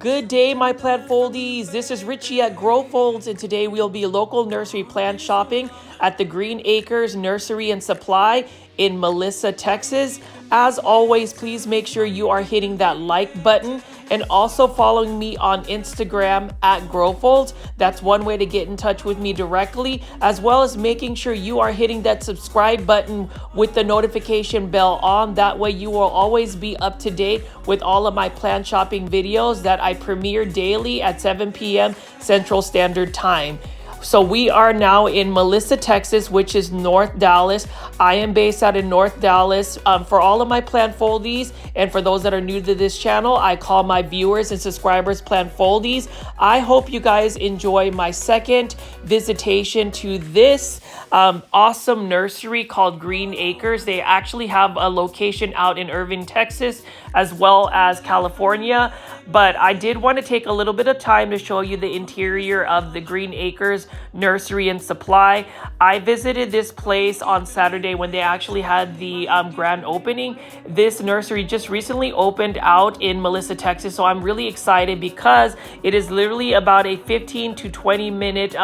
Good day, my plant foldies. This is Richie at Grow Folds, and today we'll be local nursery plant shopping at the Green Acres Nursery and Supply in Melissa, Texas. As always, please make sure you are hitting that like button and also following me on Instagram at GrowFolds. That's one way to get in touch with me directly, as well as making sure you are hitting that subscribe button with the notification bell on. That way you will always be up to date with all of my plant shopping videos that I premiere daily at 7 p.m. Central Standard Time. So we are now in Melissa, Texas, which is North Dallas. I am based out in North Dallas. For all of my plant foldies, and for those that are new to this channel, I call my viewers and subscribers plant foldies. I hope you guys enjoy my second visitation to this awesome nursery called Green Acres. They actually have a location out in Irving, Texas, as well as California. But I did want to take a little bit of time to show you the interior of the Green Acres Nursery and Supply. I visited this place on Saturday when they actually had the grand opening. This nursery just recently opened out in Melissa, Texas, so I'm really excited because it is literally about a 15 to 20 minute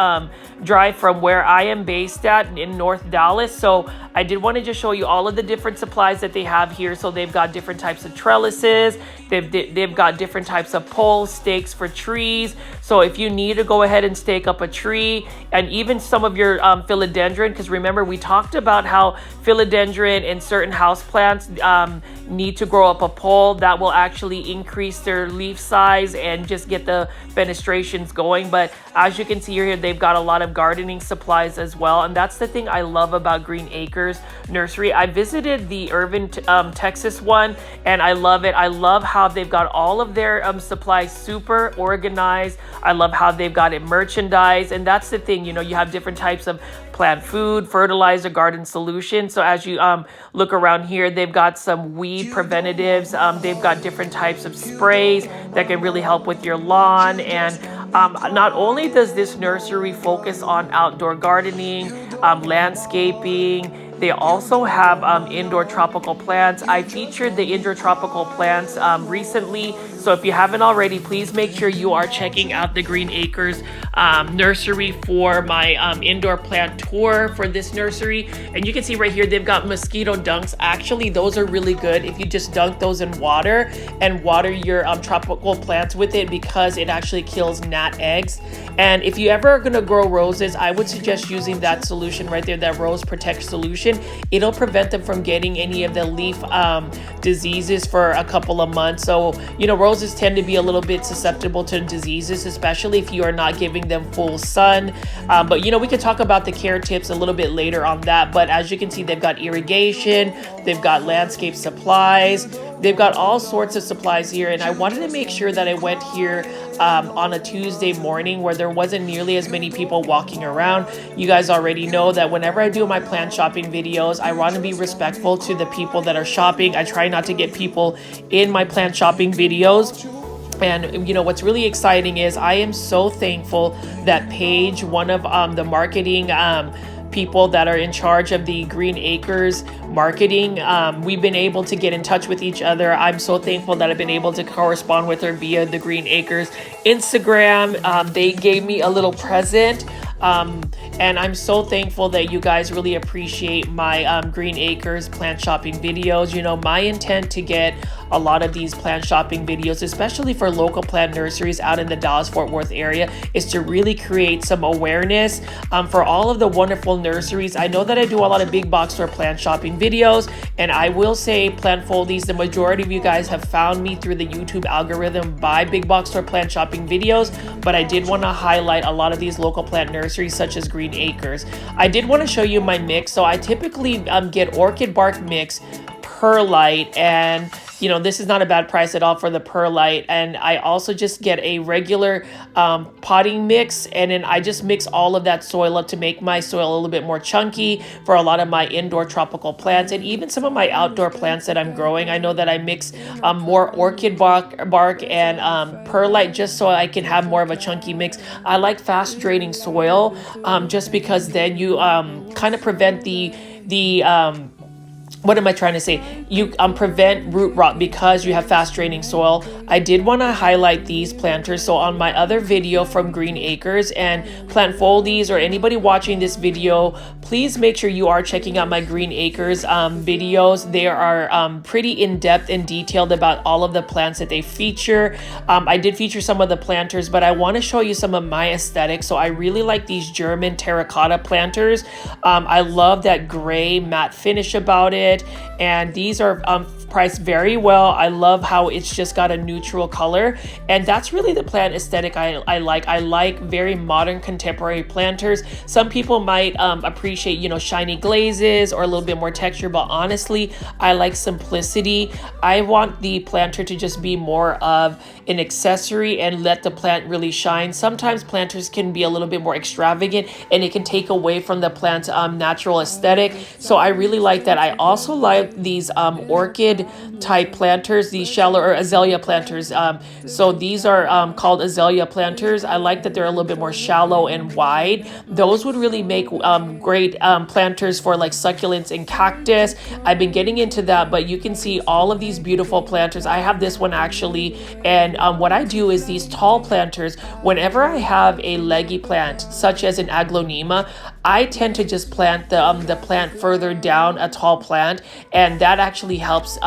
drive from where I am based at in North Dallas. So I did want to just show you all of the different supplies that they have here. So they've got different types of trellises, they've got different types of poles, stakes for trees. So if you need to go ahead and stake up a tree, and even some of your philodendron, because remember we talked about how philodendron and certain houseplants need to grow up a pole that will actually increase their leaf size and just get the fenestrations going. But as you can see here, they've got a lot of gardening supplies as well, and that's the thing I love about Green Acres Nursery. I visited the Irving, Texas one, and I love it. I love how they've got all of their supplies super organized. I love how they've got it merchandised, and that's the thing, you know, you have different types of plant food, fertilizer, garden solutions. So as you look around here, they've got some weed preventatives. They've got different types of sprays that can really help with your lawn. And not only does this nursery focus on outdoor gardening, landscaping, they also have indoor tropical plants. I featured the indoor tropical plants recently. So if you haven't already, please make sure you are checking out the Green Acres nursery for my indoor plant tour for this nursery. And you can see right here, they've got mosquito dunks. Actually, those are really good if you just dunk those in water and water your tropical plants with it, because it actually kills gnat eggs. And if you ever are gonna grow roses, I would suggest using that solution right there, that Rose Protect solution. It'll prevent them from getting any of the leaf diseases for a couple of months. So, you know, roses tend to be a little bit susceptible to diseases, especially if you are not giving them full sun. But, you know, we can talk about the care tips a little bit later on that. But as you can see, they've got irrigation, they've got landscape supplies, they've got all sorts of supplies here. And I wanted to make sure that I went here on a Tuesday morning where there wasn't nearly as many people walking around. You guys already know that whenever I do my plant shopping videos, I want to be respectful to the people that are shopping. I try not to get people in my plant shopping videos. And you know what's really exciting is I am so thankful that Paige, one of the marketing people that are in charge of the Green Acres marketing, we've been able to get in touch with each other. I'm so thankful that I've been able to correspond with her via the Green Acres Instagram. They gave me a little present. And I'm so thankful that you guys really appreciate my Green Acres plant shopping videos. You know, my intent to get a lot of these plant shopping videos, especially for local plant nurseries out in the Dallas-Fort Worth area, is to really create some awareness for all of the wonderful nurseries. I know that I do a lot of big box store plant shopping videos, and I will say, plant foldies, the majority of you guys have found me through the YouTube algorithm by big box store plant shopping videos, but I did want to highlight a lot of these local plant nurseries such as Green Acres. I did want to show you my mix. So I typically get orchid bark mix, perlite, and you know, this is not a bad price at all for the perlite. And I also just get a regular potting mix, and then I just mix all of that soil up to make my soil a little bit more chunky for a lot of my indoor tropical plants and even some of my outdoor plants that I'm growing. I know that I mix more orchid bark and perlite just so I can have more of a chunky mix. I like fast draining soil just because then you kind of prevent the what am I trying to say? You prevent root rot because you have fast draining soil. I did want to highlight these planters. So on my other video from Green Acres and Plant Foldies, or anybody watching this video, please make sure you are checking out my Green Acres videos. They are pretty in-depth and detailed about all of the plants that they feature. I did feature some of the planters, but I want to show you some of my aesthetics. So I really like these German terracotta planters. I love that gray matte finish about it. And these are priced very well. I love how it's just got a neutral color, and that's really the plant aesthetic I like. I like very modern contemporary planters. Some people might appreciate, you know, shiny glazes or a little bit more texture, but honestly, I like simplicity. I want the planter to just be more of an accessory and let the plant really shine. Sometimes planters can be a little bit more extravagant and it can take away from the plant's natural aesthetic. So I really like that. I also like these orchid type planters, these shallow or azalea planters. So these are called azalea planters. I like that they're a little bit more shallow and wide. Those would really make great planters for like succulents and cactus. I've been getting into that, but you can see all of these beautiful planters. I have this one actually, and what I do is these tall planters, whenever I have a leggy plant such as an aglaonema, I tend to just plant the plant further down a tall plant, and that actually helps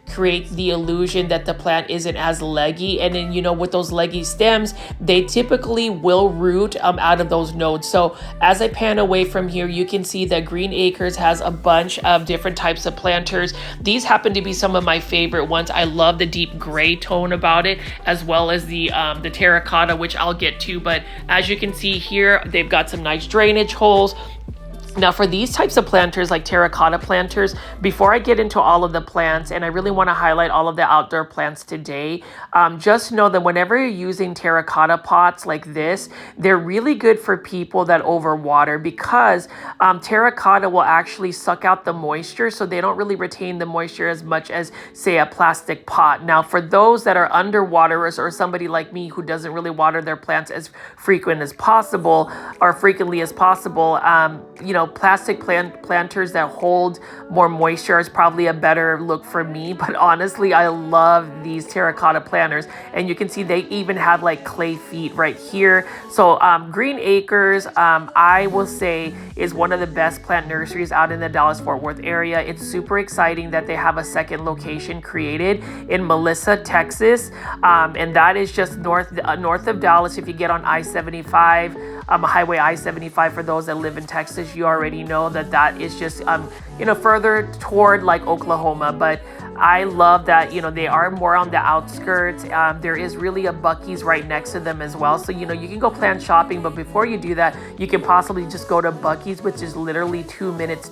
create the illusion that the plant isn't as leggy. And then, you know, with those leggy stems, they typically will root out of those nodes. So as I pan away from here, you can see that Green Acres has a bunch of different types of planters. These happen to be some of my favorite ones. I love the deep gray tone about it, as well as the terracotta, which I'll get to. But as you can see here, they've got some nice drainage holes. Now for these types of planters, like terracotta planters, before I get into all of the plants, and I really want to highlight all of the outdoor plants today, just know that whenever you're using terracotta pots like this, they're really good for people that overwater, because terracotta will actually suck out the moisture, so they don't really retain the moisture as much as, say, a plastic pot. Now for those that are underwaterers, or somebody like me who doesn't really water their plants as frequently as possible, you know, plastic planters that hold more moisture is probably a better look for me. But honestly, I love these terracotta planters, and you can see they even have like clay feet right here. So Green Acres, I will say, is one of the best plant nurseries out in the Dallas-Fort Worth area. It's super exciting that they have a second location created in Melissa, Texas, and that is just north of Dallas. If you get on I-75, Highway I-75, for those that live in Texas, you already know that that is just, you know, further toward like Oklahoma. But I love that, you know, they are more on the outskirts. There is really a Buc-ee's right next to them as well. So, you know, you can go plant shopping, but before you do that, you can possibly just go to Buc-ee's, which is literally 2 minutes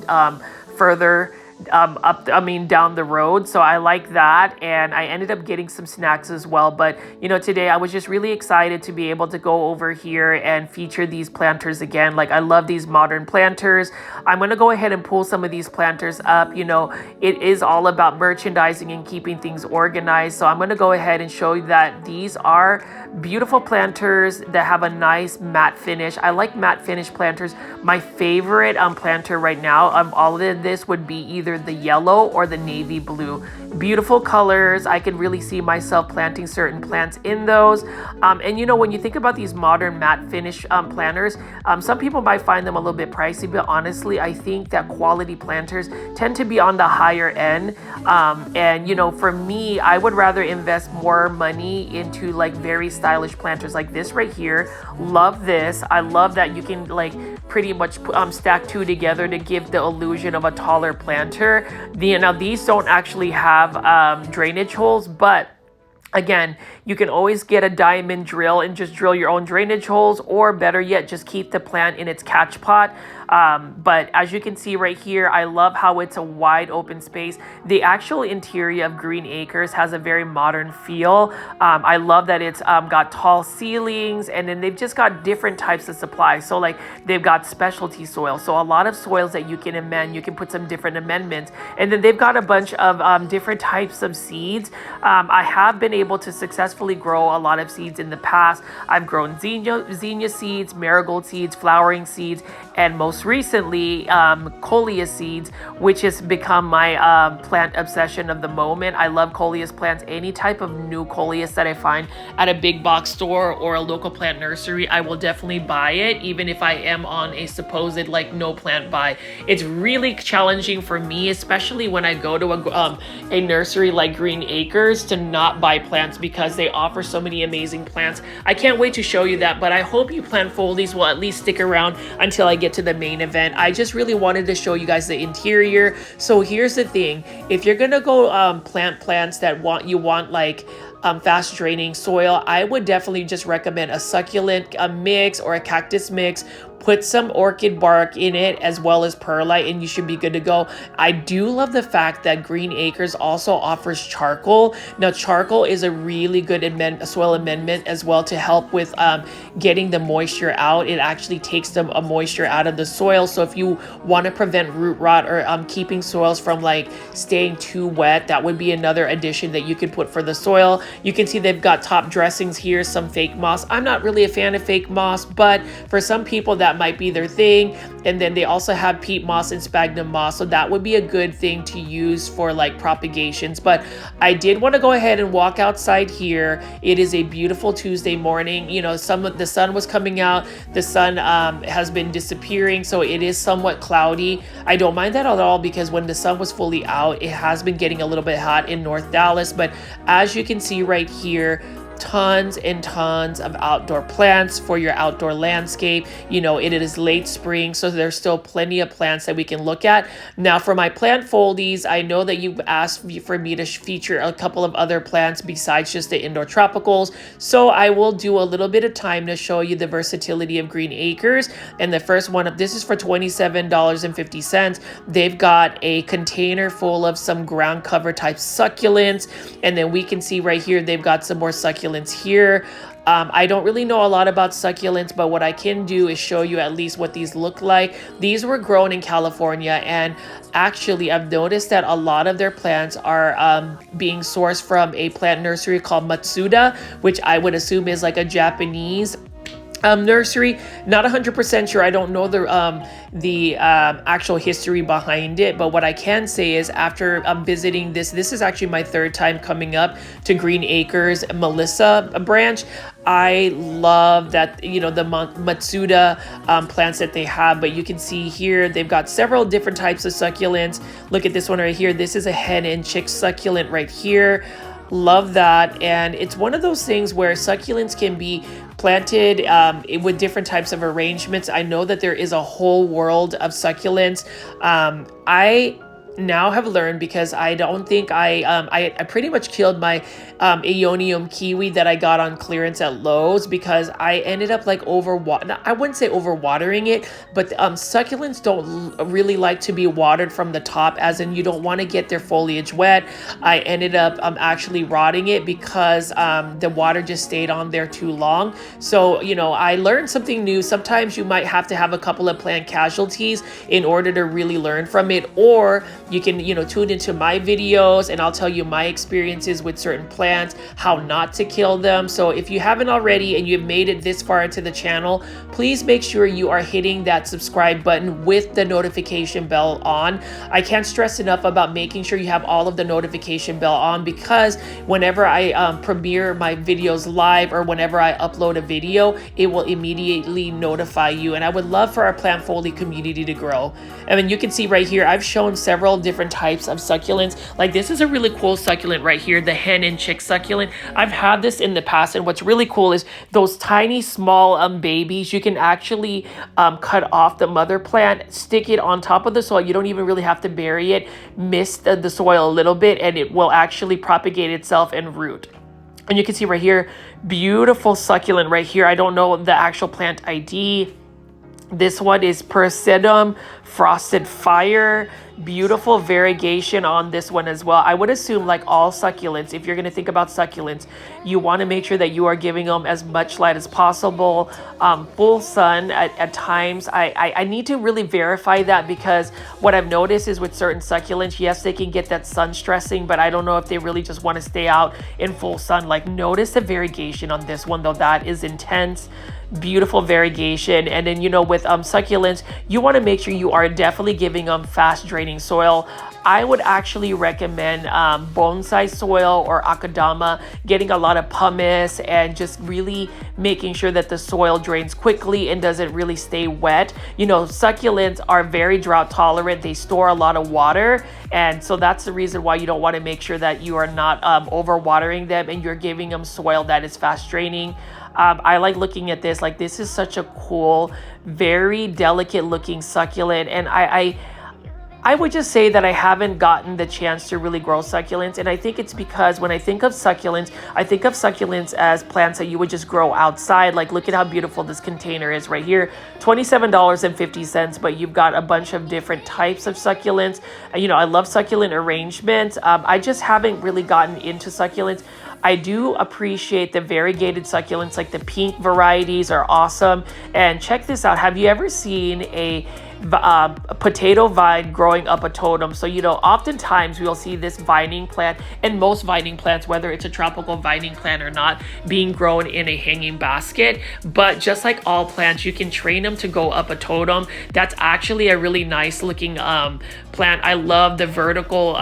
further down the road. So I like that, and I ended up getting some snacks as well. But you know, today I was just really excited to be able to go over here and feature these planters again. Like, I love these modern planters. I'm going to go ahead and pull some of these planters up. You know, it is all about merchandising and keeping things organized. So I'm going to go ahead and show you that these are beautiful planters that have a nice matte finish. I like matte finish planters. My favorite planter right now of all of this would be either the yellow or the navy blue. Beautiful colors. I can really see myself planting certain plants in those. And you know, when you think about these modern matte finish planters, some people might find them a little bit pricey, but honestly, I think that quality planters tend to be on the higher end. And you know, for me, I would rather invest more money into like very stylish planters like this right here. Love this. I love that you can like pretty much stack two together to give the illusion of a taller planter. Now these don't actually have drainage holes, but again, you can always get a diamond drill and just drill your own drainage holes, or better yet, just keep the plant in its catch pot. But as you can see right here, I love how it's a wide open space. The actual interior of Green Acres has a very modern feel. I love that it's got tall ceilings, and then they've just got different types of supplies. So like, they've got specialty soil, so a lot of soils that you can amend. You can put some different amendments, and then they've got a bunch of different types of seeds. I have been able to successfully grow a lot of seeds in the past. I've grown zinnia seeds, marigold seeds, flowering seeds, and most most recently coleus seeds, which has become my plant obsession of the moment. I love coleus plants. Any type of new coleus that I find at a big box store or a local plant nursery, I will definitely buy it, even if I am on a supposed like no plant buy. It's really challenging for me, especially when I go to a nursery like Green Acres, to not buy plants because they offer so many amazing plants. I can't wait to show you that, but I hope you plant foldies will at least stick around until I get to the main event. I just really wanted to show you guys the interior. So here's the thing: if you're gonna go plant plants that want like fast draining soil, I would definitely just recommend a succulent mix or a cactus mix. Put some orchid bark in it as well as perlite, and you should be good to go. I do love the fact that Green Acres also offers charcoal. Now, charcoal is a really good soil amendment as well to help with getting the moisture out. It actually takes the moisture out of the soil. So if you want to prevent root rot or keeping soils from like staying too wet, that would be another addition that you could put for the soil. You can see they've got top dressings here, some fake moss. I'm not really a fan of fake moss, but for some people that might be their thing. And then they also have peat moss and sphagnum moss, so that would be a good thing to use for like propagations. But I did want to go ahead and walk outside here. It is a beautiful Tuesday morning. You know, the sun was coming out. The sun has been disappearing, so it is somewhat cloudy. I don't mind that at all because when the sun was fully out, it has been getting a little bit hot in North Dallas. But as you can see right here, tons and tons of outdoor plants for your outdoor landscape. You know, it is late spring, so there's still plenty of plants that we can look at. Now, for my plant foldies, I know that you've asked for me to feature a couple of other plants besides just the indoor tropicals, so I will do a little bit of time to show you the versatility of Green Acres. And the first one of this is for $27.50. They've got a container full of some ground cover type succulents, and then we can see right here they've got some more succulents here. I don't really know a lot about succulents, but what I can do is show you at least what these look like. These were grown in California, and actually I've noticed that a lot of their plants are being sourced from a plant nursery called Matsuda, which I would assume is like a Japanese nursery. Not 100% sure. I don't know the actual history behind it, but what I can say is after visiting this is actually my third time coming up to Green Acres Melissa branch. I love that, you know, the Matsuda plants that they have, but you can see here they've got several different types of succulents. Look at this one right here. This is a hen and chick succulent right here. Love that. And it's one of those things where succulents can be planted with different types of arrangements. I know that there is a whole world of succulents. I now have learned, because I don't think I pretty much killed my Aeonium kiwi that I got on clearance at Lowe's, because I ended up like I wouldn't say overwatering it, but succulents don't really like to be watered from the top, as in you don't want to get their foliage wet. I ended up actually rotting it because the water just stayed on there too long. So, you know, I learned something new. Sometimes you might have to have a couple of plant casualties in order to really learn from it, or you can, you know, tune into my videos and I'll tell you my experiences with certain plants, how not to kill them. So if you haven't already and you've made it this far into the channel, please make sure you are hitting that subscribe button with the notification bell on. I can't stress enough about making sure you have all of the notification bell on, because whenever I premiere my videos live or whenever I upload a video, it will immediately notify you. And I would love for our plant folding community to grow. And then you can see right here, I've shown several different types of succulents. Like this is a really cool succulent right here, the hen and chick succulent. I've had this in the past, and what's really cool is those tiny small babies, you can actually cut off the mother plant, stick it on top of the soil. You don't even really have to bury it. Mist the soil a little bit and it will actually propagate itself and root. And you can see right here, beautiful succulent right here. I don't know the actual plant ID. This one is Persedum Frosted Fire. Beautiful variegation on this one as well. I would assume, like all succulents, if you're going to think about succulents, you want to make sure that you are giving them as much light as possible, full sun at times. I need to really verify that, because what I've noticed is with certain succulents, yes, they can get that sun stressing, but I don't know if they really just want to stay out in full sun. Like, notice the variegation on this one though. That is intense. Beautiful variegation. And then, you know, with succulents, you want to make sure you are definitely giving them fast draining soil. I would actually recommend bonsai soil or akadama, getting a lot of pumice and just really making sure that the soil drains quickly and doesn't really stay wet. You know, succulents are very drought tolerant. They store a lot of water. And so that's the reason why you don't want to make sure that you are not overwatering them and you're giving them soil that is fast draining. I like looking at this. Like, this is such a cool, very delicate looking succulent. And I would just say that I haven't gotten the chance to really grow succulents. And I think it's because when I think of succulents as plants that you would just grow outside. Like, look at how beautiful this container is right here. $27.50, but you've got a bunch of different types of succulents. You know, I love succulent arrangements. I just haven't really gotten into succulents. I do appreciate the variegated succulents, like the pink varieties are awesome. And check this out. Have you ever seen a potato vine growing up a totem? So, you know, oftentimes we'll see this vining plant, and most vining plants, whether it's a tropical vining plant or not, being grown in a hanging basket. But just like all plants, you can train them to go up a totem. That's actually a really nice looking plant. I love the vertical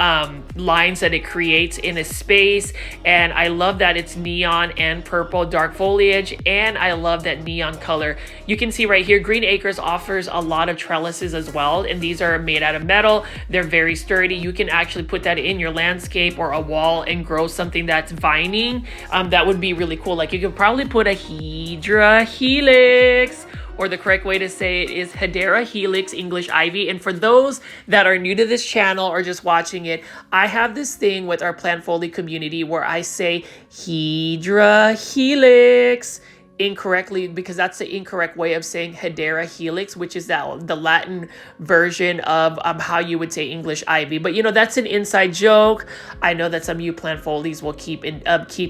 lines that it creates in a space, and I love that it's neon and purple dark foliage, and I love that neon color. You can see right here, Green Acres offers a lot of trellises as well, and these are made out of metal. They're very sturdy. You can actually put that in your landscape or a wall and grow something that's vining. That would be really cool. Like, you could probably put a Hedera helix, or the correct way to say it is Hedera helix, English ivy. And for those that are new to this channel or just watching it, I have this thing with our plant foley community where I say Hedera helix incorrectly, because that's the incorrect way of saying Hedera helix, which is the Latin version of how you would say English ivy. But, you know, that's an inside joke. I know that some of you plant folies will keep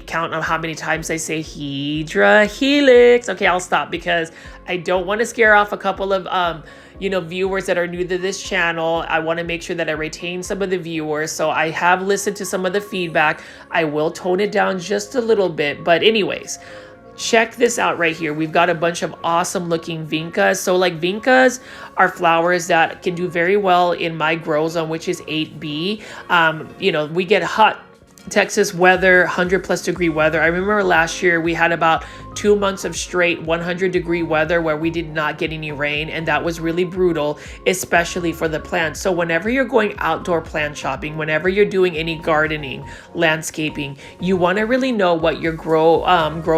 count on how many times I say Hedera helix. Okay, I'll stop, because I don't want to scare off a couple of you know, viewers that are new to this channel. I want to make sure that I retain some of the viewers. So I have listened to some of the feedback. I will tone it down just a little bit. But anyways, check this out right here. We've got a bunch of awesome looking vincas. So, like, vincas are flowers that can do very well in my grow zone, which is 8B. You know, we get hot Texas weather, 100+ degree weather. I remember last year we had about 2 months of straight 100-degree weather where we did not get any rain, and that was really brutal, especially for the plants. So whenever you're going outdoor plant shopping, whenever you're doing any gardening, landscaping, you want to really know what your grow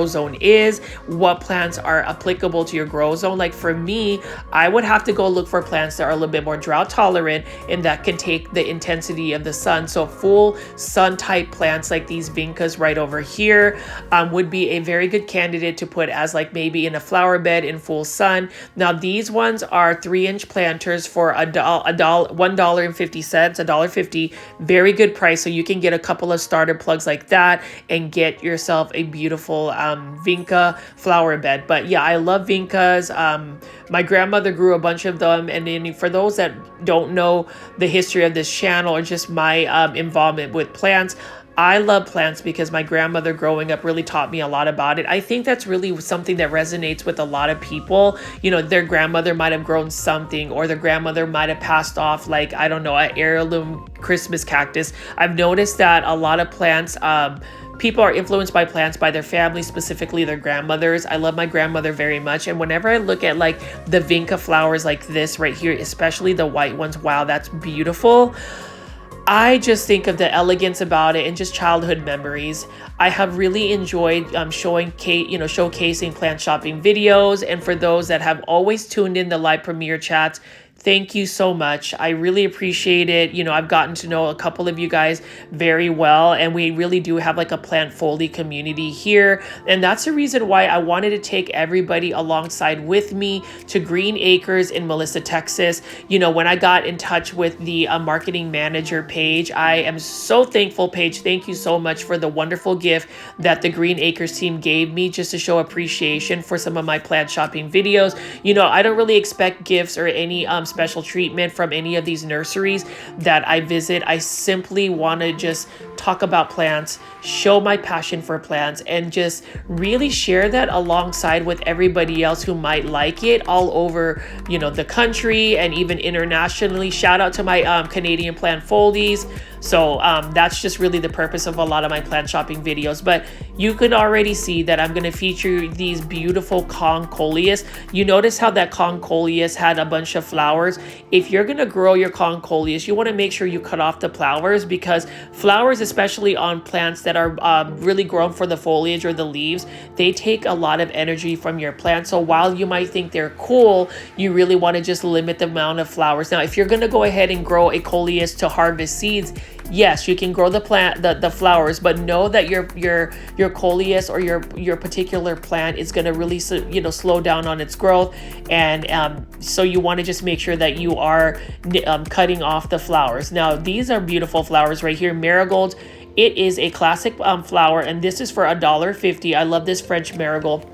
zone is, what plants are applicable to your grow zone. Like, for me, I would have to go look for plants that are a little bit more drought tolerant and that can take the intensity of the sun. So full sun type plants like these vincas right over here would be a very good candidate to put as, like, maybe in a flower bed in full sun. Now, these ones are 3-inch planters for $1.50. Very good price. So you can get a couple of starter plugs like that and get yourself a beautiful vinca flower bed. But yeah, I love vincas. My grandmother grew a bunch of them. And then for those that don't know the history of this channel or just my involvement with plants, I love plants because my grandmother growing up really taught me a lot about it. I think that's really something that resonates with a lot of people. You know, their grandmother might have grown something, or their grandmother might have passed off, like, I don't know, an heirloom Christmas cactus. I've noticed that a lot of plants, people are influenced by plants by their family, specifically their grandmothers. I love my grandmother very much. And whenever I look at, like, the vinca flowers like this right here, especially the white ones, wow, that's beautiful. I just think of the elegance about it and just childhood memories. I have really enjoyed showcasing plant shopping videos. And for those that have always tuned in the live premiere chats, Thank you so much. I really appreciate it. You know, I've gotten to know a couple of you guys very well, and we really do have like a plant foldy community here. And that's the reason why I wanted to take everybody alongside with me to Green Acres in Melissa, Texas. You know, when I got in touch with the marketing manager, Paige, I am so thankful, Paige. Thank you so much for the wonderful gift that the Green Acres team gave me just to show appreciation for some of my plant shopping videos. You know, I don't really expect gifts or any special treatment from any of these nurseries that I visit. I simply want to just talk about plants, show my passion for plants, and just really share that alongside with everybody else who might like it all over, you know, the country and even internationally. Shout out to my Canadian plant foldies. So that's just really the purpose of a lot of my plant shopping videos. But you can already see that I'm going to feature these beautiful concoleus. You notice how that concoleus had a bunch of flowers. If you're going to grow your concoleus, you want to make sure you cut off the flowers, because flowers, especially on plants that are really grown for the foliage or the leaves, they take a lot of energy from your plant. So while you might think they're cool, you really want to just limit the amount of flowers. Now, if you're going to go ahead and grow a coleus to harvest seeds, yes, you can grow the plant, the flowers, but know that your coleus or your particular plant is going to really, you know, slow down on its growth, and so you want to just make sure that you are cutting off the flowers. Now, these are beautiful flowers right here, marigolds. It is a classic flower, and this is for $1.50. I love this French marigold.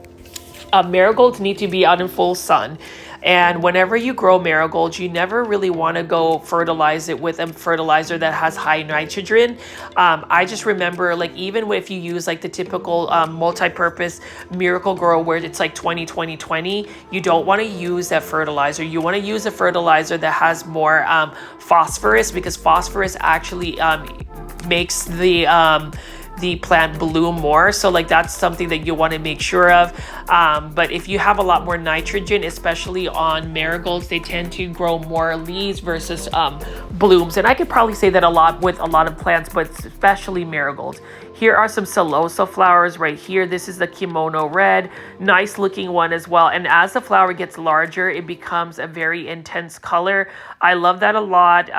Marigolds need to be out in full sun. And whenever you grow marigolds, you never really want to go fertilize it with a fertilizer that has high nitrogen. I just remember, like, even if you use like the typical multi-purpose Miracle Grow where it's like 20-20-20, you don't want to use that fertilizer. You want to use a fertilizer that has more phosphorus, because phosphorus actually makes the plant bloom more. So like that's something that you want to make sure of. But if you have a lot more nitrogen, especially on marigolds, they tend to grow more leaves versus blooms. And I could probably say that a lot with a lot of plants, but especially marigolds. Here are some Celosa flowers right here. This is the kimono red, nice looking one as well. And as the flower gets larger, it becomes a very intense color. I love that a lot.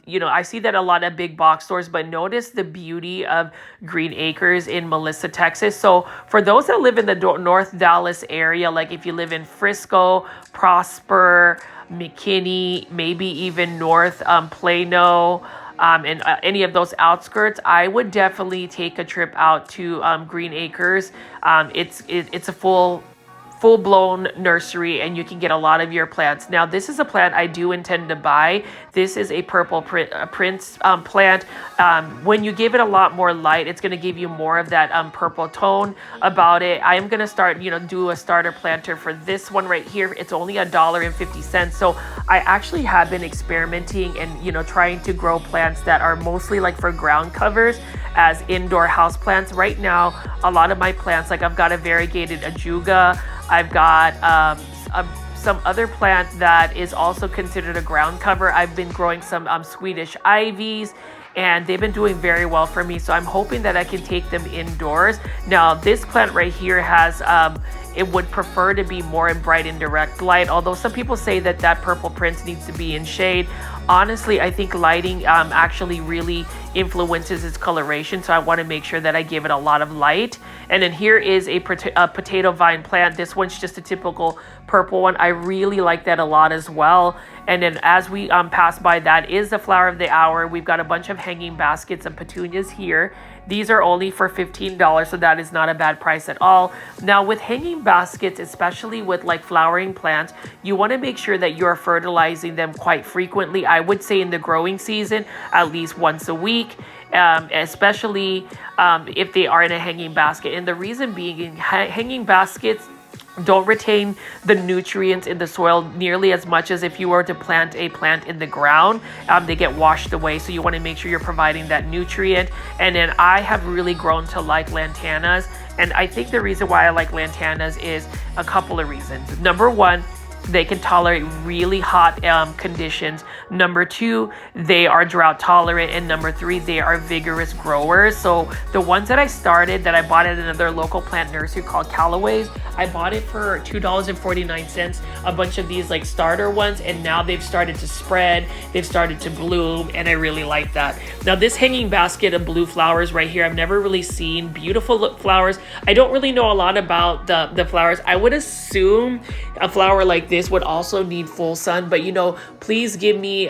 You know, I see that a lot at big box stores, but notice the beauty of Green Acres in Melissa, Texas. So for those that live in the North Dallas area, like if you live in Frisco, Prosper, McKinney, maybe even North Plano, and any of those outskirts, I would definitely take a trip out to Green Acres. It's a full-blown nursery, and you can get a lot of your plants. Now, this is a plant I do intend to buy. This is a purple prince plant. When you give it a lot more light, it's going to give you more of that purple tone about it. I am going to start, you know, do a starter planter for this one right here. It's only $1.50. So I actually have been experimenting and, you know, trying to grow plants that are mostly like for ground covers as indoor house plants. Right now, a lot of my plants, like I've got a variegated ajuga, I've got some other plant that is also considered a ground cover. I've been growing some Swedish ivies, and they've been doing very well for me. So I'm hoping that I can take them indoors. Now, this plant right here has, it would prefer to be more in bright and direct light, although some people say that that purple prince needs to be in shade. Honestly, I think lighting actually really influences its coloration, so I want to make sure that I give it a lot of light. And then here is a potato vine plant. This one's just a typical purple one. I really like that a lot as well. And then as we pass by, that is the flower of the hour. We've got a bunch of hanging baskets of petunias here. These are only for $15, so that is not a bad price at all. Now, with hanging baskets, especially with like flowering plants, you want to make sure that you're fertilizing them quite frequently. I would say in the growing season, at least once a week, especially if they are in a hanging basket. And the reason being, hanging baskets don't retain the nutrients in the soil nearly as much as if you were to plant a plant in the ground. They get washed away, so you want to make sure you're providing that nutrient. And then I have really grown to like lantanas, and I think the reason why I like lantanas is a couple of reasons. Number one, they can tolerate really hot conditions. Number 2, they are drought tolerant. And number 3, they are vigorous growers. So the ones that I started, that I bought at another local plant nursery called Callaway's, I bought it for $2.49, a bunch of these like starter ones, and now they've started to spread, they've started to bloom, and I really like that. Now this hanging basket of blue flowers right here, I've never really seen. Beautiful flowers. I don't really know a lot about the flowers. I would assume a flower like this would also need full sun, but you know, please give me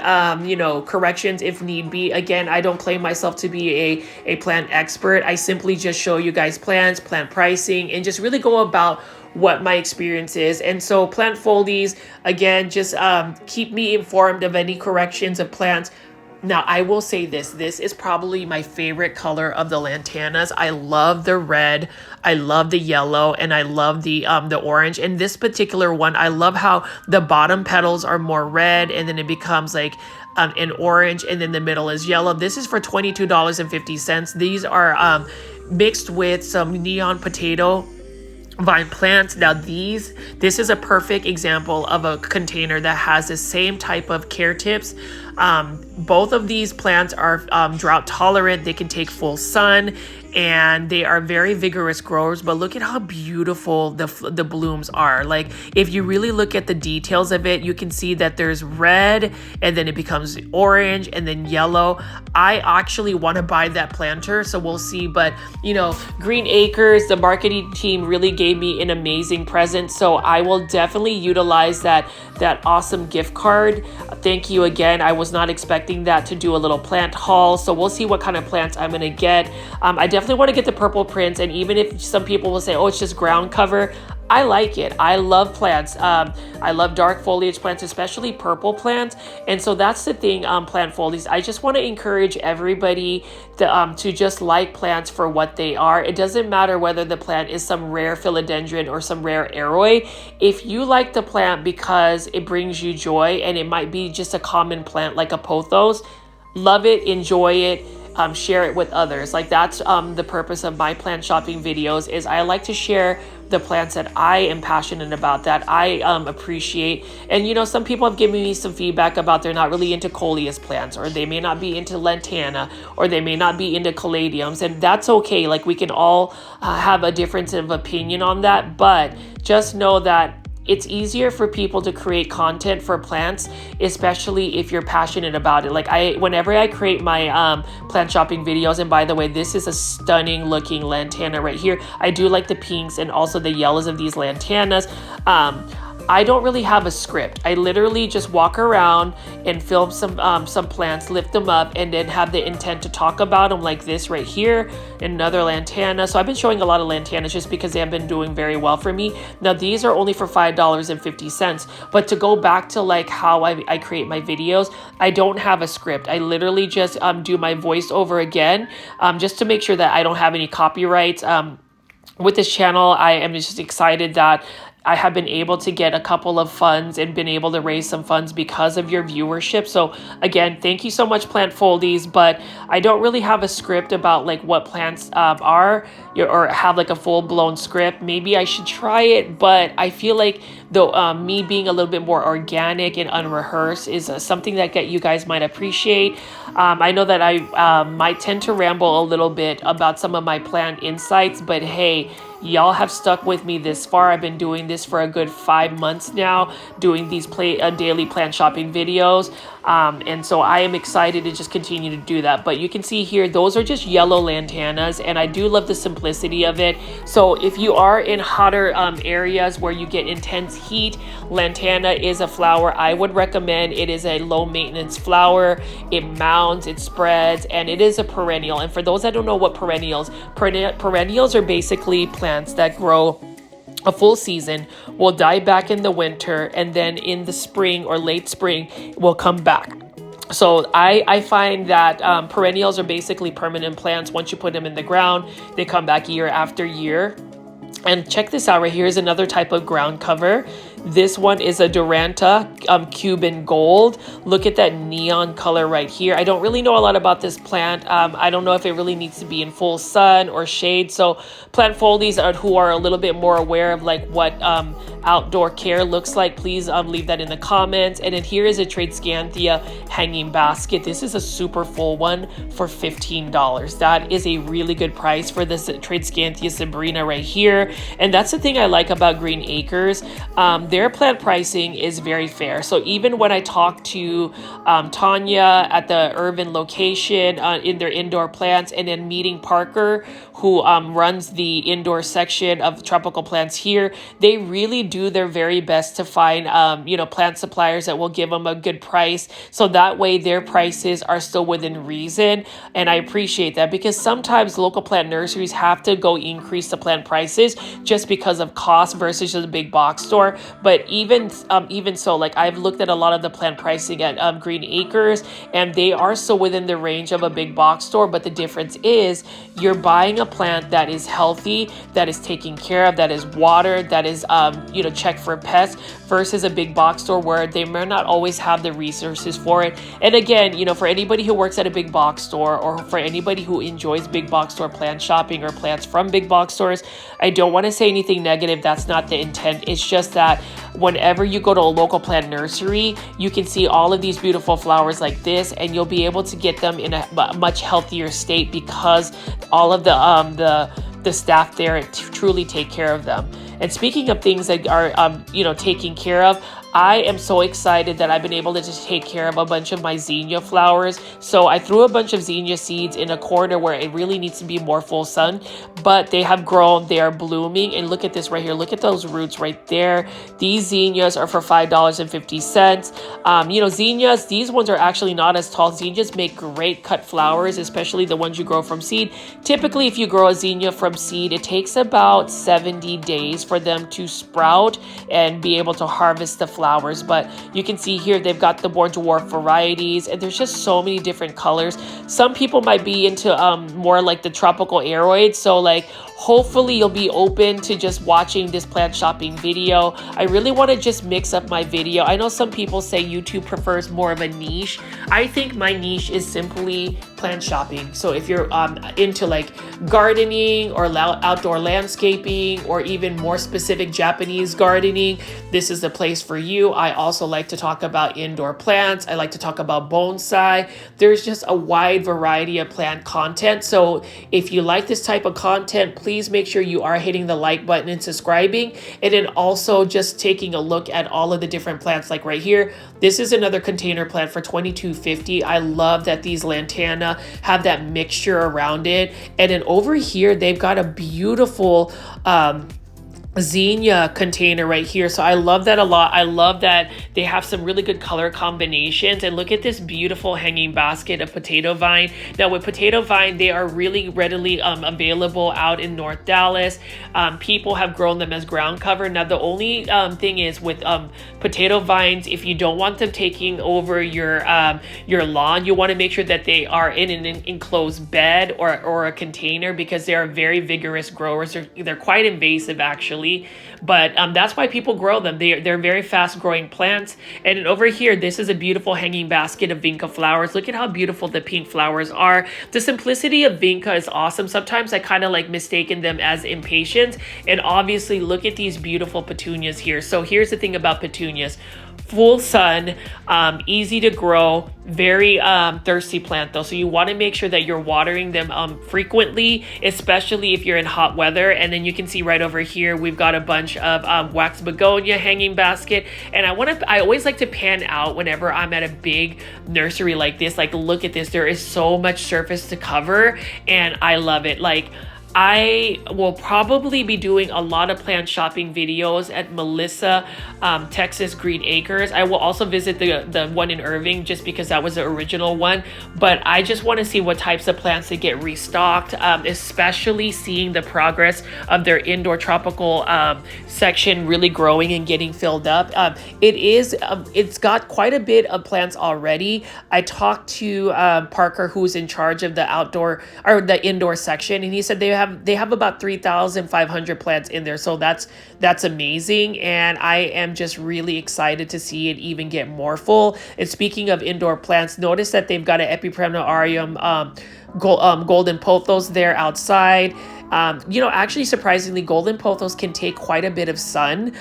you know, corrections if need be. Again, I don't claim myself to be a plant expert. I simply just show you guys plants, plant pricing, and just really go about what my experience is. And so plant foldies, again, just keep me informed of any corrections of plants. Now, I will say this is probably my favorite color of the lantanas. I love the red, I love the yellow, and I love the orange. And this particular one, I love how the bottom petals are more red, and then it becomes like an orange, and then the middle is yellow. This is for $22.50. These are mixed with some neon potato vine plants. Now this is a perfect example of a container that has the same type of care tips. Both of these plants are drought tolerant. They can take full sun, and they are very vigorous growers. But look at how beautiful the blooms are. Like, if you really look at the details of it, you can see that there's red, and then it becomes orange, and then yellow. I actually want to buy that planter, so we'll see. But you know, Green Acres, the marketing team really gave me an amazing present, so I will definitely utilize that awesome gift card. Thank you again. I was not expecting that, to do a little plant haul, so we'll see what kind of plants I'm gonna get. I definitely want to get the purple prince, and even if some people will say, oh, it's just ground cover, I like it. I love plants. I love dark foliage plants, especially purple plants. And so that's the thing, plant foldies. I just want to encourage everybody to just like plants for what they are. It doesn't matter whether the plant is some rare philodendron or some rare aroid. If you like the plant because it brings you joy, and it might be just a common plant like a pothos, love it, enjoy it. Share it with others. Like, that's the purpose of my plant shopping videos, is I like to share the plants that I am passionate about, that I appreciate. And you know, some people have given me some feedback about they're not really into coleus plants, or they may not be into lantana, or they may not be into caladiums, and that's okay. Like, we can all have a difference of opinion on that, but just know that it's easier for people to create content for plants, especially if you're passionate about it. Like, whenever I create my plant shopping videos, and by the way, this is a stunning looking lantana right here. I do like the pinks and also the yellows of these lantanas. I don't really have a script. I literally just walk around and film some plants, lift them up, and then have the intent to talk about them, like this right here, another lantana. So I've been showing a lot of lantanas just because they have been doing very well for me. Now these are only for $5.50, but to go back to like how I create my videos, I don't have a script. I literally just do my voiceover again, just to make sure that I don't have any copyrights. With this channel, I am just excited that I have been able to get a couple of funds and been able to raise some funds because of your viewership. So again, thank you so much, Plant Foldies. But I don't really have a script about like what plants are, or have like a full-blown script. Maybe I should try it, but I feel like though me being a little bit more organic and unrehearsed is something that you guys might appreciate. I know that I might tend to ramble a little bit about some of my plant insights, but hey, y'all have stuck with me this far. I've been doing this for a good 5 months now, doing these daily plant shopping videos. And so I am excited to just continue to do that. But you can see here, those are just yellow lantanas, and I do love the simplicity of it. So if you are in hotter areas where you get intense heat, lantana is a flower I would recommend. It is a low maintenance flower. It mounds, it spreads, and it is a perennial. And for those that don't know what perennials are basically plants that grow a full season, will die back in the winter, and then in the spring or late spring will come back. So I find that perennials are basically permanent plants. Once you put them in the ground, they come back year after year. And check this out right here is another type of ground cover. This one is a Duranta Cuban Gold. Look at that neon color right here. I don't really know a lot about this plant. I don't know if it really needs to be in full sun or shade. So plant foldies who are a little bit more aware of like what outdoor care looks like, please leave that in the comments. And then here is a Tradescantia hanging basket. This is a super full one for $15. That is a really good price for this Tradescantia Sabrina right here. And that's the thing I like about Green Acres. Their plant pricing is very fair. So even when I talked to Tanya at the urban location in their indoor plants, and then meeting Parker, who runs the indoor section of tropical plants here, they really do their very best to find plant suppliers that will give them a good price, so that way their prices are still within reason. And I appreciate that, because sometimes local plant nurseries have to go increase the plant prices just because of cost versus the big box store. But even so, like, I've looked at a lot of the plant pricing at Green Acres, and they are still within the range of a big box store. But the difference is you're buying a plant that is healthy, that is taken care of, that is watered, that is checked for pests, versus a big box store where they may not always have the resources for it. And again, for anybody who works at a big box store, or for anybody who enjoys big box store plant shopping or plants from big box stores, I don't want to say anything negative. That's not the intent. It's just that whenever you go to a local plant nursery, you can see all of these beautiful flowers like this, and you'll be able to get them in a much healthier state because all of the staff there truly take care of them. And speaking of things that are taking care of, I am so excited that I've been able to just take care of a bunch of my zinnia flowers. So I threw a bunch of zinnia seeds in a corner where it really needs to be more full sun, but they have grown, they are blooming. And look at this right here. Look at those roots right there. These zinnias are for $5.50. Zinnias, these ones are actually not as tall. Zinnias make great cut flowers, especially the ones you grow from seed. Typically, if you grow a zinnia from seed, it takes about 70 days for them to sprout and be able to harvest the flowers. But you can see here they've got the more dwarf varieties, and there's just so many different colors. Some people might be into more like the tropical aeroids, so like hopefully you'll be open to just watching this plant shopping video. I really want to just mix up my video. I know some people say YouTube prefers more of a niche. I think my niche is simply plant shopping. So if you're into like gardening or outdoor landscaping, or even more specific Japanese gardening, this is the place for you. I also like to talk about indoor plants. I like to talk about bonsai. There's just a wide variety of plant content. So if you like this type of content, please make sure you are hitting the like button and subscribing, and then also just taking a look at all of the different plants. Like right here, this is another container plant for $22.50. I love that these lantana have that mixture around it. And then over here, they've got a beautiful zinnia container right here. So I love that a lot. I love that they have some really good color combinations. And look at this beautiful hanging basket of potato vine. Now with potato vine, they are really readily available out in North Dallas. People have grown them as ground cover. Now the only thing is with potato vines, if you don't want them taking over your lawn, you want to make sure that they are in an enclosed bed or a container, because they are very vigorous growers. They're quite invasive actually. But that's why people grow them. They're very fast growing plants. And over here, this is a beautiful hanging basket of vinca flowers. Look at how beautiful the pink flowers are. The simplicity of vinca is awesome. Sometimes I kind of like mistaken them as impatiens. And obviously look at these beautiful petunias here. So here's the thing about petunias. Full sun, easy to grow, very thirsty plant though. So you want to make sure that you're watering them frequently, especially if you're in hot weather. And then you can see right over here, we've got a bunch of wax begonia hanging basket. And I always like to pan out whenever I'm at a big nursery like this. Like, look at this. There is so much surface to cover, and I love it. Like, I will probably be doing a lot of plant shopping videos at Melissa, Texas Green Acres. I will also visit the one in Irving just because that was the original one. But I just want to see what types of plants they get restocked, especially seeing the progress of their indoor tropical section really growing and getting filled up. It's got quite a bit of plants already. I talked to Parker, who's in charge of the outdoor or the indoor section, and he said they they have about 3,500 plants in there, so that's amazing, and I am just really excited to see it even get more full. And speaking of indoor plants, notice that they've got an epipremnarium golden pothos there outside. You know, actually, surprisingly, golden pothos can take quite a bit of sun.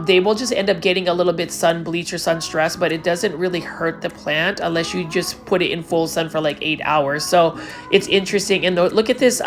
They will just end up getting a little bit sun bleach or sun stress, but it doesn't really hurt the plant unless you just put it in full sun for like 8 hours. So it's interesting. And look at this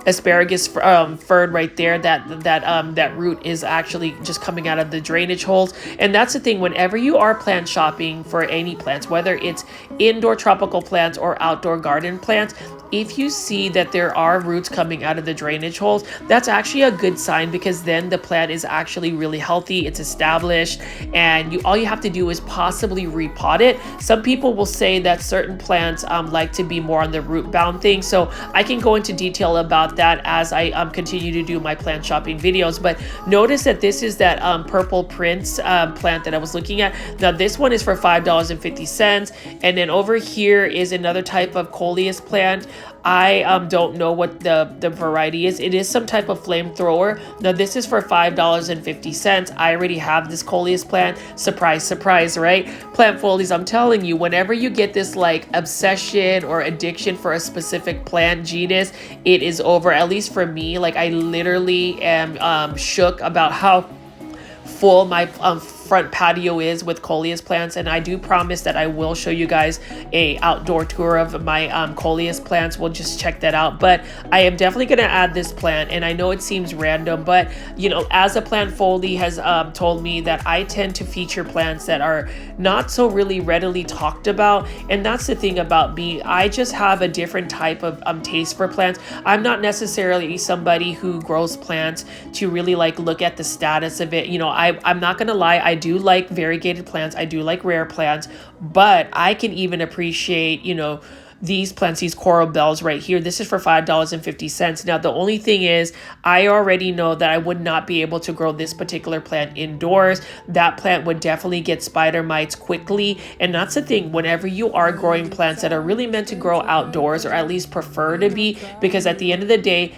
asparagus fern right there. That root is actually just coming out of the drainage holes. And that's the thing. Whenever you are plant shopping for any plants, whether it's indoor tropical plants or outdoor garden plants, if you see that there are roots coming out of the drainage holes, that's actually a good sign, because then the plant is actually really healthy, it's established, and all you have to do is possibly repot it. Some people will say that certain plants like to be more on the root bound thing, so I can go into detail about that as I continue to do my plant shopping videos. But notice that this is that purple prince plant that I was looking at. Now this one is for $5.50, and then over here is another type of coleus plant. I don't know what the variety is. It is some type of flamethrower. Now this is for $5.50. I already have this coleus plant. Surprise, surprise, right? Plant foldies, I'm telling you, whenever you get this like obsession or addiction for a specific plant genus, it is over. At least for me, like I literally am shook about how full my front patio is with coleus plants, and I do promise that I will show you guys a outdoor tour of my coleus plants. We'll just check that out. But I am definitely going to add this plant, and I know it seems random, but you know, as a plant foldie has told me that I tend to feature plants that are not so really readily talked about, and that's the thing about me. I just have a different type of taste for plants. I'm not necessarily somebody who grows plants to really like look at the status of it. You know, I'm not gonna lie, I do like variegated plants, I do like rare plants, but I can even appreciate, you know, these plants, these coral bells right here. This is for $5.50. Now, the only thing is, I already know that I would not be able to grow this particular plant indoors. That plant would definitely get spider mites quickly. And that's the thing, whenever you are growing plants that are really meant to grow outdoors, or at least prefer to be, because at the end of the day,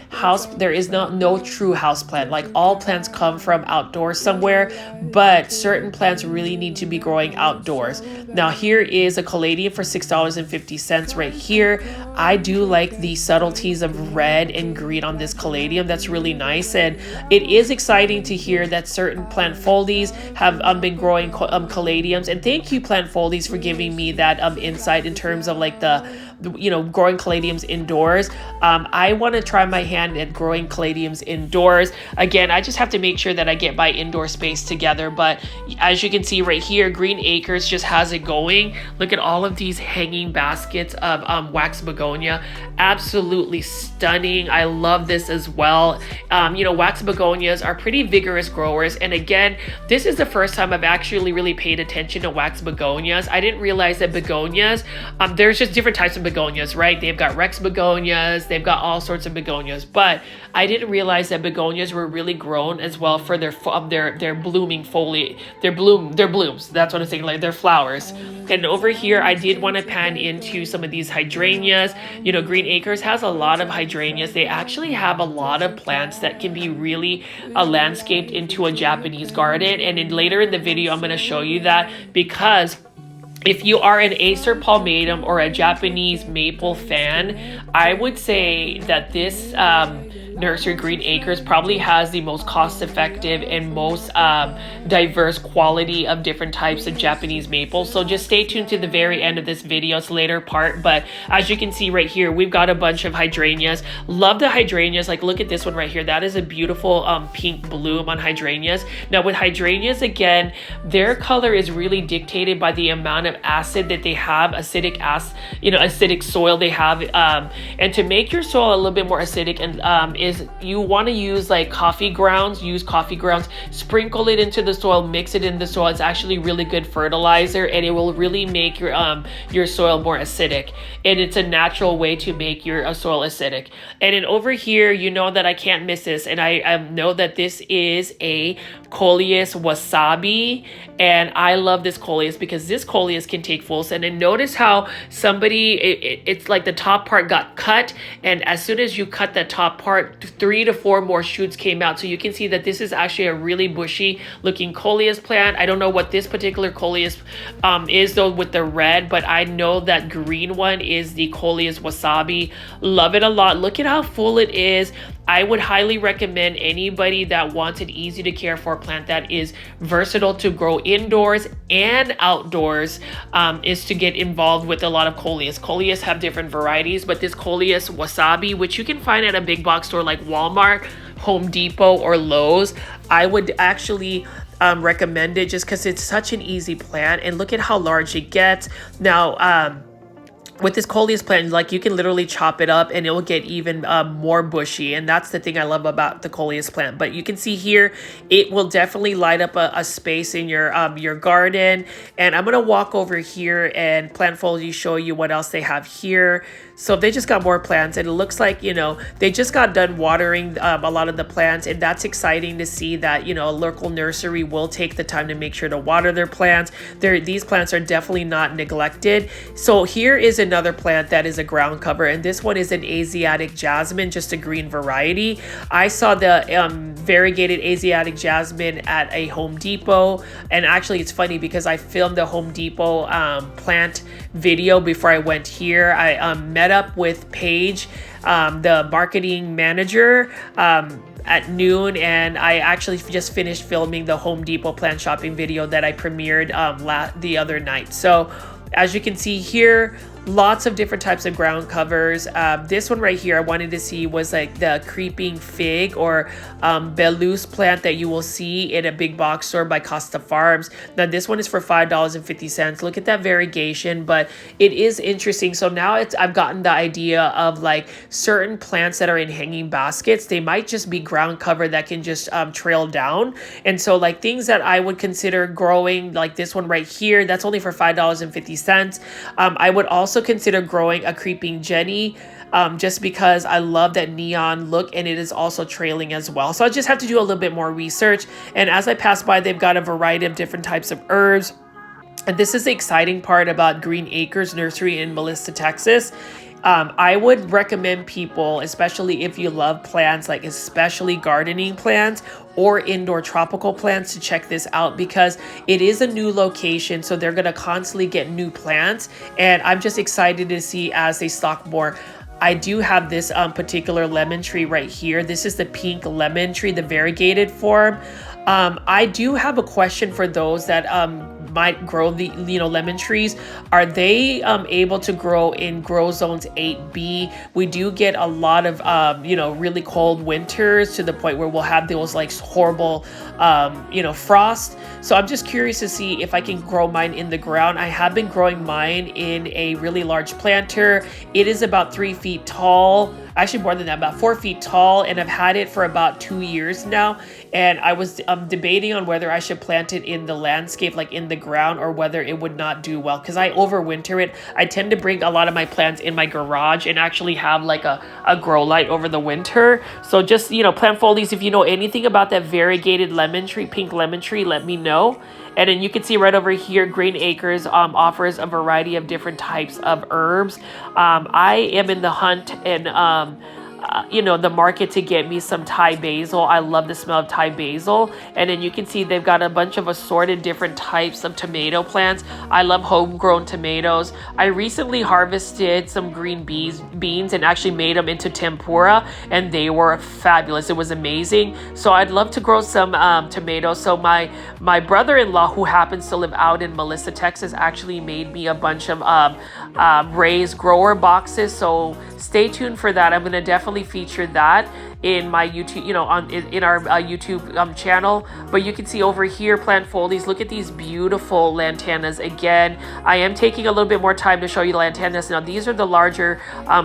there is no true house plant. Like all plants come from outdoors somewhere, but certain plants really need to be growing outdoors. Now, here is a caladium for $6.50 right here. I do like the subtleties of red and green on this caladium. That's really nice, and it is exciting to hear that certain plant foldies have been growing caladiums. And thank you, plant foldies, for giving me that insight in terms of like the you know, growing caladiums indoors. I want to try my hand at growing caladiums indoors. Again, I just have to make sure that I get my indoor space together. But as you can see right here, Green Acres just has it going. Look at all of these hanging baskets of wax begonia. Absolutely stunning. I love this as well. You know, wax begonias are pretty vigorous growers. And again, this is the first time I've actually really paid attention to wax begonias. I didn't realize that begonias, there's just different types of begonias, right? They've got Rex begonias, they've got all sorts of begonias, but I didn't realize that begonias were really grown as well for their blooming foliage, their blooms. That's what I'm saying, like their flowers. And over here, I did want to pan into some of these hydrangeas. You know, Green Acres has a lot of hydrangeas. They actually have a lot of plants that can be really landscaped into a Japanese garden. And then later in the video, I'm going to show you that, because if you are an Acer palmatum or a Japanese maple fan, I would say that this nursery, Green Acres, probably has the most cost-effective and most diverse quality of different types of Japanese maples. So just stay tuned to the very end of this video's later part. But as you can see right here, we've got a bunch of hydrangeas. Love the hydrangeas. Like, look at this one right here. That is a beautiful pink bloom on hydrangeas. Now with hydrangeas, again, their color is really dictated by the amount of acid that they have, acidic soil they have. And to make your soil a little bit more acidic, and is you want to use like coffee grounds, sprinkle it into the soil, mix it in the soil. It's actually really good fertilizer, and it will really make your soil more acidic. And it's a natural way to make your soil acidic. And then over here, you know that I can't miss this, and I know that this is a Coleus wasabi, and I love this Coleus because this Coleus can take full sun. And notice how it's like the top part got cut, and as soon as you cut that top part, 3 to 4 more shoots came out. So you can see that this is actually a really bushy looking coleus plant. I don't know what this particular coleus is though with the red, but I know that green one is the coleus wasabi. Love it a lot. Look at how full it is. I would highly recommend anybody that wants an easy to care for plant that is versatile to grow indoors and outdoors is to get involved with a lot of coleus. Coleus have different varieties, but this coleus wasabi, which you can find at a big box store like Walmart, Home Depot, or Lowe's, I would actually recommend it just because it's such an easy plant. And look at how large it gets. Now, with this coleus plant, like you can literally chop it up and it will get even more bushy, and that's the thing I love about the coleus plant. But you can see here, it will definitely light up a space in your garden. And I'm gonna walk over here and plant foliage, show you what else they have here. So they just got more plants, and it looks like, you know, they just got done watering a lot of the plants, and that's exciting to see that, you know, a local nursery will take the time to make sure to water their plants. These plants are definitely not neglected. So here is another plant that is a ground cover, and this one is an Asiatic jasmine, just a green variety. I saw the variegated Asiatic jasmine at a Home Depot, and actually it's funny because I filmed the Home Depot plant video before I went here. I met up with Paige, the marketing manager, at noon, and I actually just finished filming the Home Depot plant shopping video that I premiered the other night. So as you can see here, lots of different types of ground covers. This one right here I wanted to see was like the creeping fig or Belus plant that you will see in a big box store by Costa Farms. Now this one is for $5.50. Look at that variegation, but it is interesting. So now I've gotten the idea of like certain plants that are in hanging baskets, they might just be ground cover that can just trail down. And so like things that I would consider growing, like this one right here, that's only for $5.50. I would also consider growing a creeping Jenny, just because I love that neon look, and it is also trailing as well. So I just have to do a little bit more research. And as I pass by, they've got a variety of different types of herbs. And this is the exciting part about Green Acres Nursery in Melissa, Texas. I would recommend people, especially if you love plants, like especially gardening plants or indoor tropical plants, to check this out because it is a new location. So they're going to constantly get new plants. And I'm just excited to see as they stock more. I do have this particular lemon tree right here. This is the pink lemon tree, the variegated form. I do have a question for those that might grow the lemon trees. Are they able to grow in grow zones 8B? We do get a lot of really cold winters to the point where we'll have those like horrible frost. So I'm just curious to see if I can grow mine in the ground. I have been growing mine in a really large planter. It is about 3 feet tall. Actually more than that, about 4 feet tall, and I've had it for about 2 years now. And I was debating on whether I should plant it in the landscape, like in the ground, or whether it would not do well because I overwinter it. I tend to bring a lot of my plants in my garage and actually have like a grow light over the winter. So just, plant folies, if you know anything about that variegated lemon tree, pink lemon tree, let me know. And then you can see right over here, Green Acres offers a variety of different types of herbs. I am in the hunt and the market to get me some Thai basil. I love the smell of Thai basil. And then you can see they've got a bunch of assorted different types of tomato plants. I love homegrown tomatoes. I recently harvested some green beans and actually made them into tempura, and they were fabulous. It was amazing. So I'd love to grow some tomatoes. So my brother-in-law, who happens to live out in Melissa, Texas, actually made me a bunch of raised grower boxes. So stay tuned for that. I'm going to definitely feature that in my YouTube, in our YouTube channel. But you can see over here, plant folies. Look at these beautiful lantanas. Again, I am taking a little bit more time to show you the lantanas. Now, these are the larger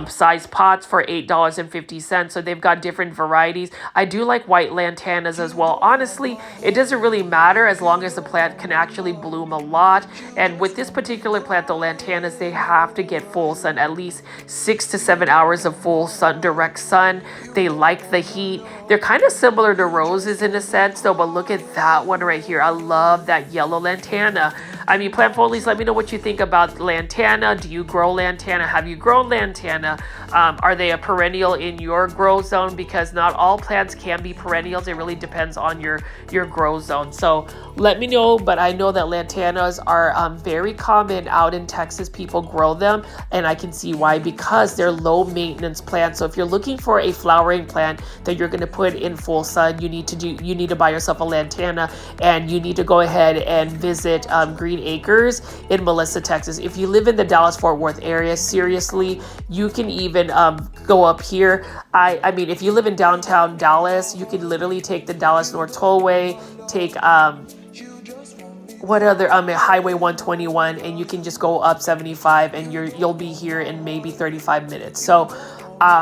size pots for $8.50. So they've got different varieties. I do like white lantanas as well. Honestly, it doesn't really matter as long as the plant can actually bloom a lot. And with this particular plant, the lantanas, they have to get full sun, at least 6 to 7 hours of full sun, direct sun. They like the heat. They're kind of similar to roses in a sense though, but look at that one right here. I love that yellow lantana. I mean, plant foliage, let me know what you think about lantana. Do you grow lantana? Have you grown lantana? Are they a perennial in your grow zone? Because not all plants can be perennials. It really depends on your grow zone. So let me know, but I know that lantanas are very common out in Texas. People grow them, and I can see why, because they're low maintenance plants. So if you're looking for a flowering plant that you're going to put in full sun, you need to buy yourself a lantana, and you need to go ahead and visit Green Acres in Melissa, Texas. If you live in the Dallas-Fort Worth area, seriously, you can even go up here. I mean, if you live in downtown Dallas, you can literally take the Dallas North Tollway, take Highway 121, and you can just go up 75, and you'll be here in maybe 35 minutes. So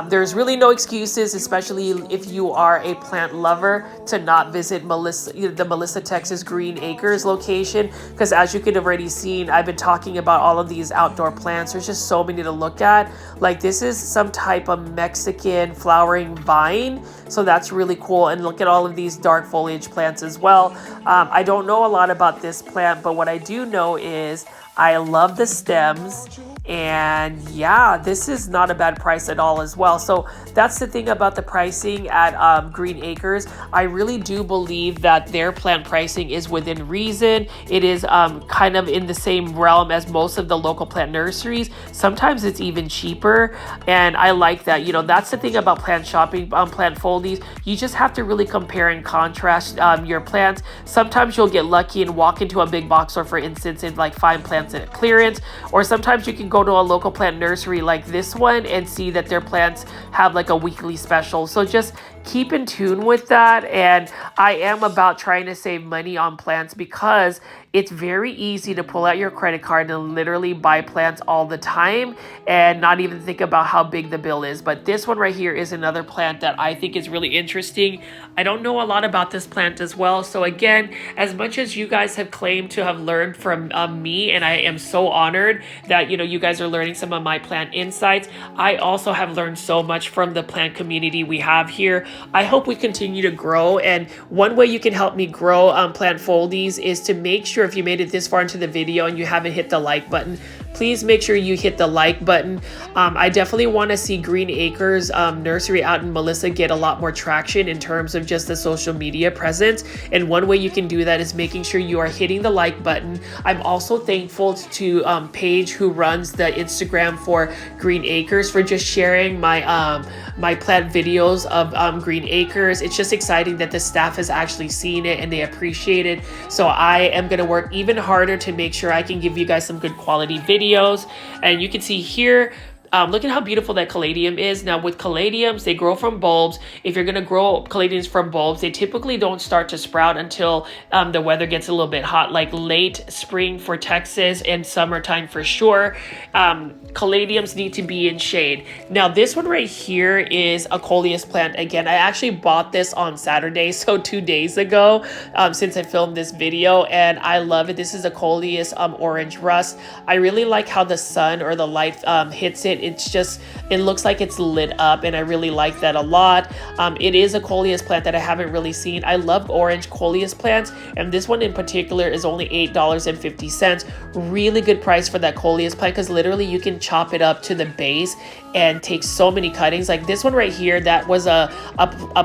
there's really no excuses, especially if you are a plant lover, to not visit the Melissa, Texas Green Acres location, because as you could have already seen, I've been talking about all of these outdoor plants. There's just so many to look at. Like, this is some type of Mexican flowering vine, so that's really cool. And look at all of these dark foliage plants as well. I don't know a lot about this plant, but what I do know is I love the stems. And yeah, this is not a bad price at all as well. So that's the thing about the pricing at Green Acres. I really do believe that their plant pricing is within reason. It is kind of in the same realm as most of the local plant nurseries. Sometimes it's even cheaper, and I like that. You know, that's the thing about plant shopping, plant foldies. You just have to really compare and contrast your plants. Sometimes you'll get lucky and walk into a big box store, for instance, and like find plants at clearance, or sometimes you can go to a local plant nursery like this one and see that their plants have like a weekly special. So just keep in tune with that. And I am about trying to save money on plants, because it's very easy to pull out your credit card and literally buy plants all the time and not even think about how big the bill is. But this one right here is another plant that I think is really interesting. I don't know a lot about this plant as well. So again, as much as you guys have claimed to have learned from me, and I am so honored that, you know, you guys are learning some of my plant insights, I also have learned so much from the plant community we have here. I hope we continue to grow. And one way you can help me grow plant foldies is to make sure, if you made it this far into the video and you haven't hit the like button, please make sure you hit the like button. I definitely want to see Green Acres Nursery out in Melissa get a lot more traction in terms of just the social media presence. And one way you can do that is making sure you are hitting the like button. I'm also thankful to Paige, who runs the Instagram for Green Acres, for just sharing my my plant videos of Green Acres. It's just exciting that the staff has actually seen it and they appreciate it. So I am going to work even harder to make sure I can give you guys some good quality videos. And you can see here, look at how beautiful that caladium is. Now with caladiums, they grow from bulbs. If you're going to grow caladiums from bulbs, they typically don't start to sprout until the weather gets a little bit hot, like late spring for Texas and summertime for sure. Caladiums need to be in shade. Now this one right here is a coleus plant. Again, I actually bought this on Saturday, so 2 days ago, since I filmed this video, and I love it. This is a coleus orange rust. I really like how the sun or the light hits it. It looks like it's lit up, and I really like that a lot. It is a coleus plant that I haven't really seen. I love orange coleus plants, and this one in particular is only $8.50. Really good price for that coleus plant, because literally you can chop it up to the base and take so many cuttings. Like this one right here, that was a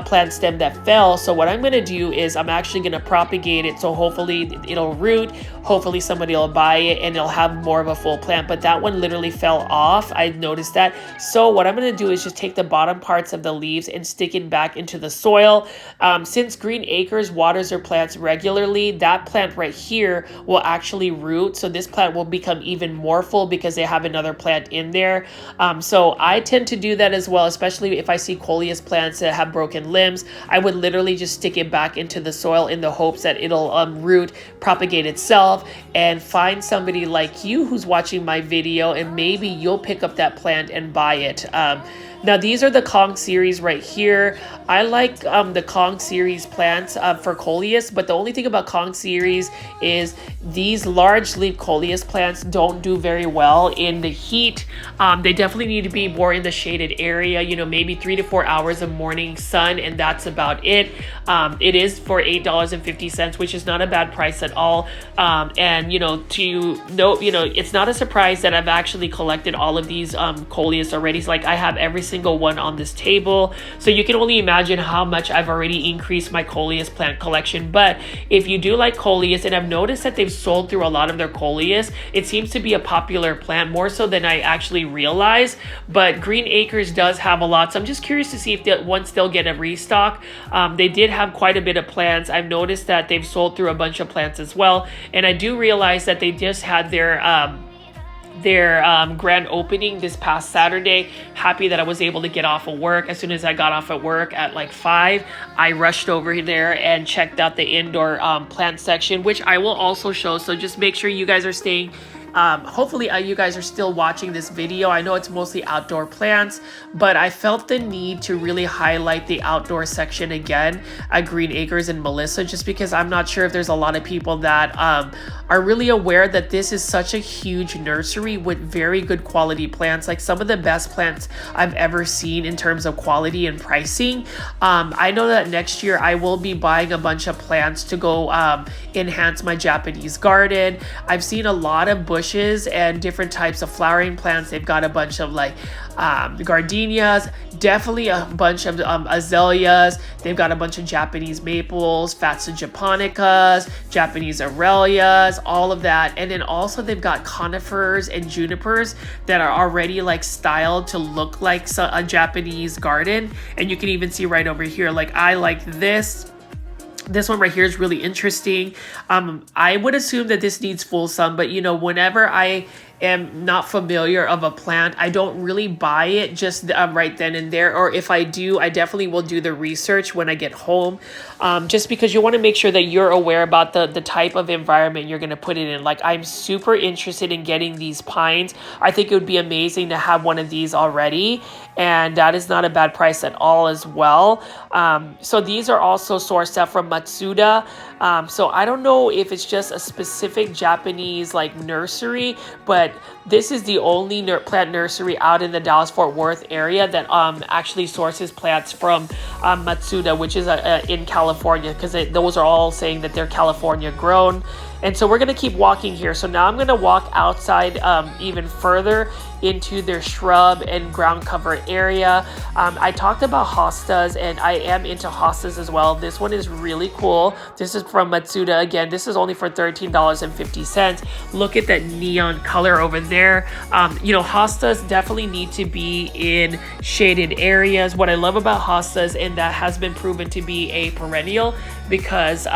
plant stem that fell. So what I'm going to do is I'm actually going to propagate it, so hopefully it'll root, hopefully somebody will buy it and it'll have more of a full plant. But that one literally fell off. I noticed that. So what I'm going to do is just take the bottom parts of the leaves and stick it back into the soil. Since Green Acres waters their plants regularly, that plant right here will actually root. So this plant will become even more full because they have another plant in there. So I tend to do that as well, especially if I see coleus plants that have broken limbs. I would literally just stick it back into the soil in the hopes that it'll root, propagate itself, and find somebody like you who's watching my video, and maybe you'll pick up that plant and buy it. Now these are the Kong series right here. I like the Kong series plants for coleus, but the only thing about Kong series is these large leaf coleus plants don't do very well in the heat. They definitely need to be more in the shaded area, you know, maybe 3 to 4 hours of morning sun, and that's about it. It is for $8.50, which is not a bad price at all. And you know, to note, you know, it's not a surprise that I've actually collected all of these coleus already. So, like, I have every single one on this table, so you can only imagine how much I've already increased my coleus plant collection. But if you do like coleus, and I've noticed that they've sold through a lot of their coleus, it seems to be a popular plant, more so than I actually realized. But Green Acres does have a lot, so I'm just curious to see if once they'll get a restock. They did have quite a bit of plants. I've noticed that they've sold through a bunch of plants as well, and I do realize that they just had their grand opening this past Saturday. Happy that I was able to get off of work. As soon as I got off at work at like 5, I rushed over there and checked out the indoor plant section, which I will also show. So just make sure you guys are staying. Hopefully you guys are still watching this video. I know it's mostly outdoor plants, but I felt the need to really highlight the outdoor section again at Green Acres in Melissa, just because I'm not sure if there's a lot of people that are really aware that this is such a huge nursery with very good quality plants, like some of the best plants I've ever seen in terms of quality and pricing. I know that next year I will be buying a bunch of plants to go enhance my Japanese garden. I've seen a lot of bushes and different types of flowering plants. They've got a bunch of like gardenias, definitely a bunch of azaleas. They've got a bunch of Japanese maples, Fatsa japonicas, Japanese arelias, all of that. And then also they've got conifers and junipers that are already like styled to look like a Japanese garden. And you can even see right over here, like I like this. This one right here is really interesting. I would assume that this needs full sun, but you know, whenever I am not familiar of a plant, I don't really buy it just right then and there. Or if I do, I definitely will do the research when I get home, just because you want to make sure that you're aware about the type of environment you're going to put it in. Like, I'm super interested in getting these pines. I think it would be amazing to have one of these already, and that is not a bad price at all as well. So these are also sourced out from Matsuda. So I don't know if it's just a specific Japanese like nursery, but this is the only plant nursery out in the Dallas-Fort Worth area that actually sources plants from Matsuda, which is in California, because those are all saying that they're California grown. And so we're going to keep walking here. So now I'm going to walk outside even further into their shrub and ground cover area. I talked about hostas, and I am into hostas as well. This one is really cool. This is from Matsuda. Again, this is only for $13.50. Look at that neon color over there. You know, hostas definitely need to be in shaded areas. What I love about hostas, and that has been proven to be a perennial, because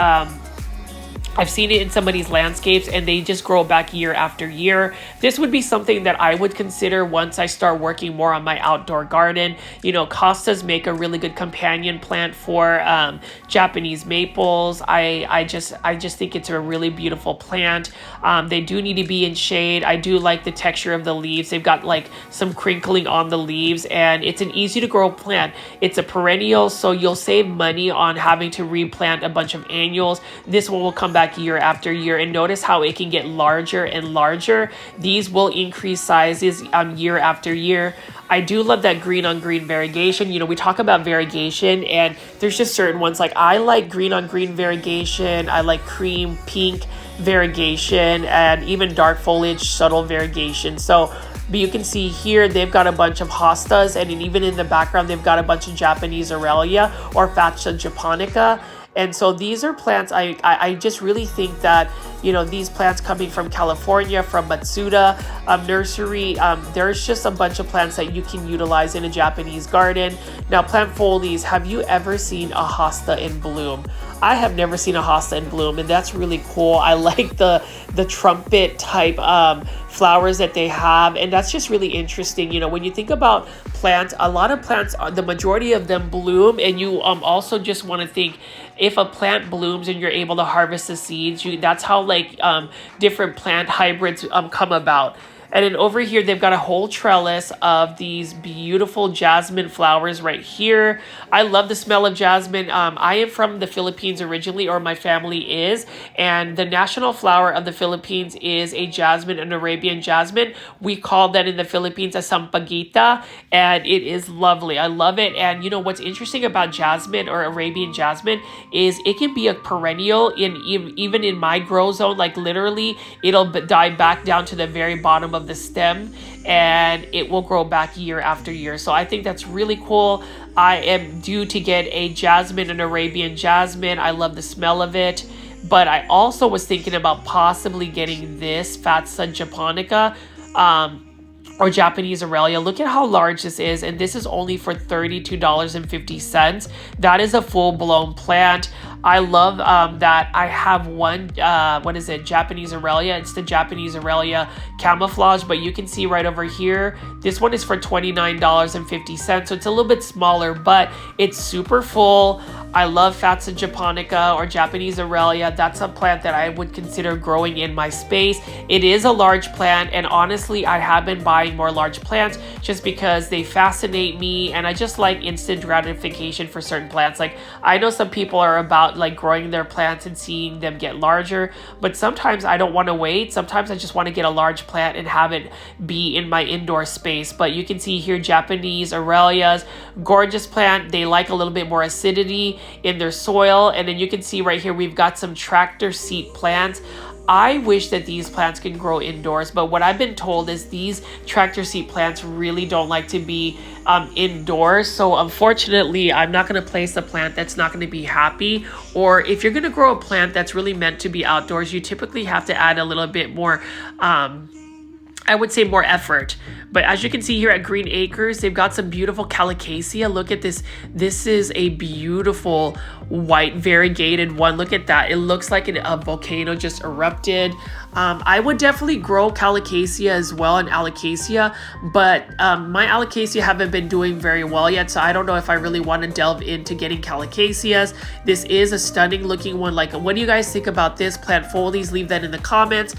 I've seen it in some of these landscapes and they just grow back year after year. This would be something that I would consider once I start working more on my outdoor garden. You know, costas make a really good companion plant for Japanese maples. I just think it's a really beautiful plant. They do need to be in shade. I do like the texture of the leaves. They've got like some crinkling on the leaves, and it's an easy to grow plant. It's a perennial, so you'll save money on having to replant a bunch of annuals. This one will come back year after year, and notice how it can get larger and larger. These will increase sizes year after year. I do love that green on green variegation. You know, we talk about variegation, and there's just certain ones. Like, I like green on green variegation. I like cream pink variegation, and even dark foliage subtle variegation. So, but you can see here they've got a bunch of hostas, and even in the background they've got a bunch of Japanese aurelia or Fatsa japonica. And so these are plants, I just really think that, you know, these plants coming from California, from Matsuda Nursery, there's just a bunch of plants that you can utilize in a Japanese garden. Now, plant foldies, have you ever seen a hosta in bloom? I have never seen a hosta in bloom, and that's really cool. I like the trumpet type flowers that they have, and that's just really interesting. You know, when you think about plants, a lot of plants, the majority of them bloom, and you also just want to think, if a plant blooms and you're able to harvest the seeds, that's how like different plant hybrids come about. And then over here, they've got a whole trellis of these beautiful jasmine flowers right here. I love the smell of jasmine. I am from the Philippines originally, or my family is, and the national flower of the Philippines is a jasmine, an Arabian jasmine. We call that in the Philippines a sampaguita, and it is lovely. I love it. And you know what's interesting about jasmine or Arabian jasmine is it can be a perennial even in my grow zone. Like literally, it'll die back down to the very bottom of the stem, and it will grow back year after year. So I think that's really cool. I am due to get a jasmine, an Arabian jasmine. I love the smell of it. But I also was thinking about possibly getting this Fatsa japonica, or Japanese Aurelia. Look at how large this is, and this is only for $32.50. That is a full-blown plant. I love that I have one, Japanese Aurelia. It's the Japanese Aurelia camouflage, but you can see right over here, this one is for $29.50. So it's a little bit smaller, but it's super full. I love Fatsa japonica or Japanese Aurelia. That's a plant that I would consider growing in my space. It is a large plant, and honestly, I have been buying more large plants just because they fascinate me, and I just like instant gratification for certain plants. Like I know some people are about like growing their plants and seeing them get larger, but sometimes I don't want to wait. Sometimes I just want to get a large plant and have it be in my indoor space. But you can see here Japanese Aurelias, gorgeous plant. They like a little bit more acidity in their soil. And then you can see right here we've got some tractor seat plants. I wish that these plants can grow indoors, but what I've been told is these tractor seat plants really don't like to be indoors. So unfortunately, I'm not going to place a plant that's not going to be happy. Or if you're going to grow a plant that's really meant to be outdoors, you typically have to add a little bit more, I would say more effort. But as you can see here at Green Acres, they've got some beautiful calicasia. Look at this. This is a beautiful white variegated one. Look at that. It looks like a volcano just erupted. I would definitely grow calicasia as well, and alocasia, but my alocasia haven't been doing very well yet, so I don't know if I really want to delve into getting calicasias. This is a stunning looking one. Like, what do you guys think about this? Plant folies, leave that in the comments.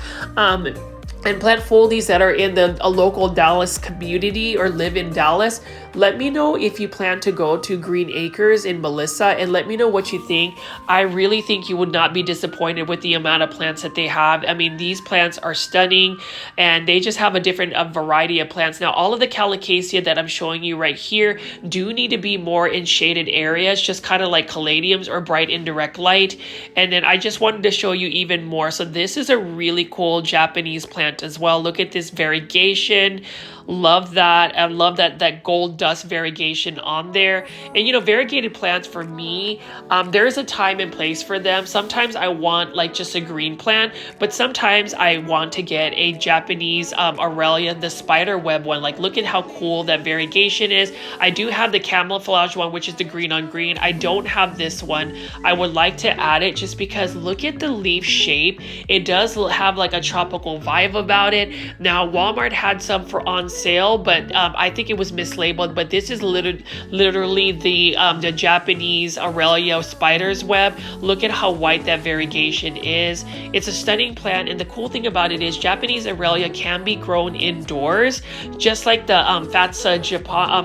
And plant folies that are in a local Dallas community or live in Dallas. Let me know if you plan to go to Green Acres in Melissa, and let me know what you think. I really think you would not be disappointed with the amount of plants that they have. I mean, these plants are stunning, and they just have a variety of plants. Now, all of the calicasia that I'm showing you right here do need to be more in shaded areas, just kind of like caladiums or bright indirect light. And then I just wanted to show you even more. So this is a really cool Japanese plant as well. Look at this variegation. Love that. I love that gold dust variegation on there. And you know, variegated plants for me, there's a time and place for them. Sometimes I want like just a green plant, but sometimes I want to get a Japanese Aurelia, the spider web one. Like, look at how cool that variegation is. I do have the camouflage one, which is the green on green. I don't have this one. I would like to add it just because look at the leaf shape. It does have like a tropical vibe about it. Now, Walmart had some on sale, but I think it was mislabeled. But this is literally the Japanese Aurelia spider's web. Look at how white that variegation is. It's a stunning plant, and the cool thing about it is Japanese Aurelia can be grown indoors, just like the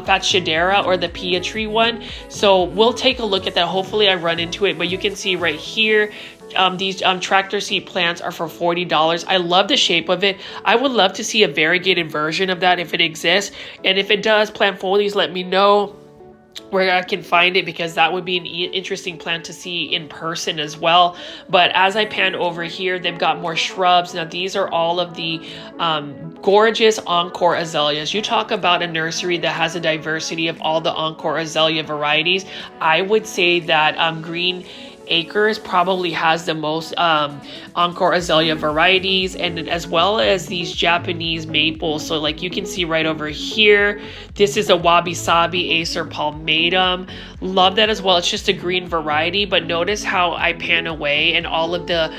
Fatshidera or the Pia tree one. So we'll take a look at that. Hopefully I run into it, but you can see right here these tractor seat plants are for $40. I love the shape of it. I would love to see a variegated version of that if it exists. And if it does, plant folies, let me know where I can find it, because that would be an interesting plant to see in person as well. But as I pan over here, they've got more shrubs. Now these are all of the gorgeous Encore azaleas. You talk about a nursery that has a diversity of all the Encore azalea varieties. I would say that Green Acres probably has the most Encore azalea varieties, and as well as these Japanese maples. So like you can see right over here, this is a Wabi Sabi Acer palmatum. Love that as well. It's just a green variety, but notice how I pan away and all of the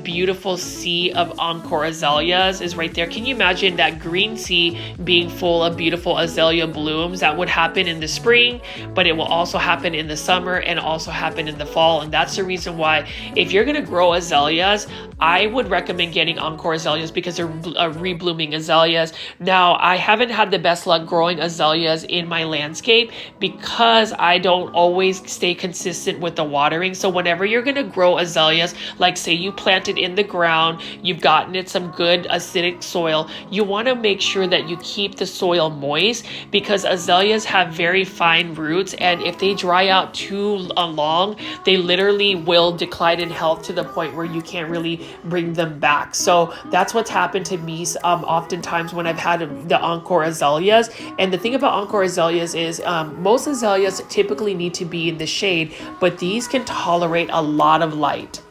beautiful sea of Encore azaleas is right there. Can you imagine that green sea being full of beautiful azalea blooms? That would happen in the spring, but it will also happen in the summer and also happen in the fall, and that's the reason why. If you're going to grow azaleas, I would recommend getting Encore azaleas because they're reblooming azaleas. Now, I haven't had the best luck growing azaleas in my landscape because I don't always stay consistent with the watering. So whenever you're going to grow azaleas, like say you planted in the ground, you've gotten it some good acidic soil, you want to make sure that you keep the soil moist because azaleas have very fine roots, and if they dry out too long, they literally will decline in health to the point where you can't really bring them back. So that's what's happened to me oftentimes when I've had the Encore azaleas. And the thing about Encore azaleas is most azaleas typically need to be in the shade, but these can tolerate a lot of light.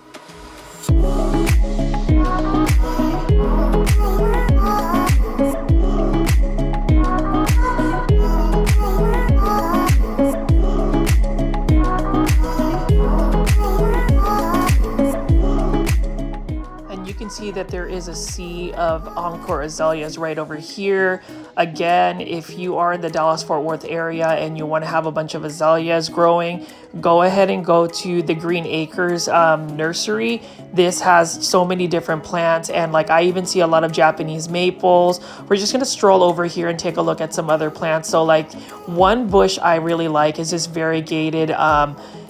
See that there is a sea of Encore azaleas right over here. Again, if you are in the Dallas-Fort Worth area and you want to have a bunch of azaleas growing, go ahead and go to the Green Acres Nursery. This has so many different plants, and like I even see a lot of Japanese maples. We're just going to stroll over here and take a look at some other plants. So like one bush I really like is this variegated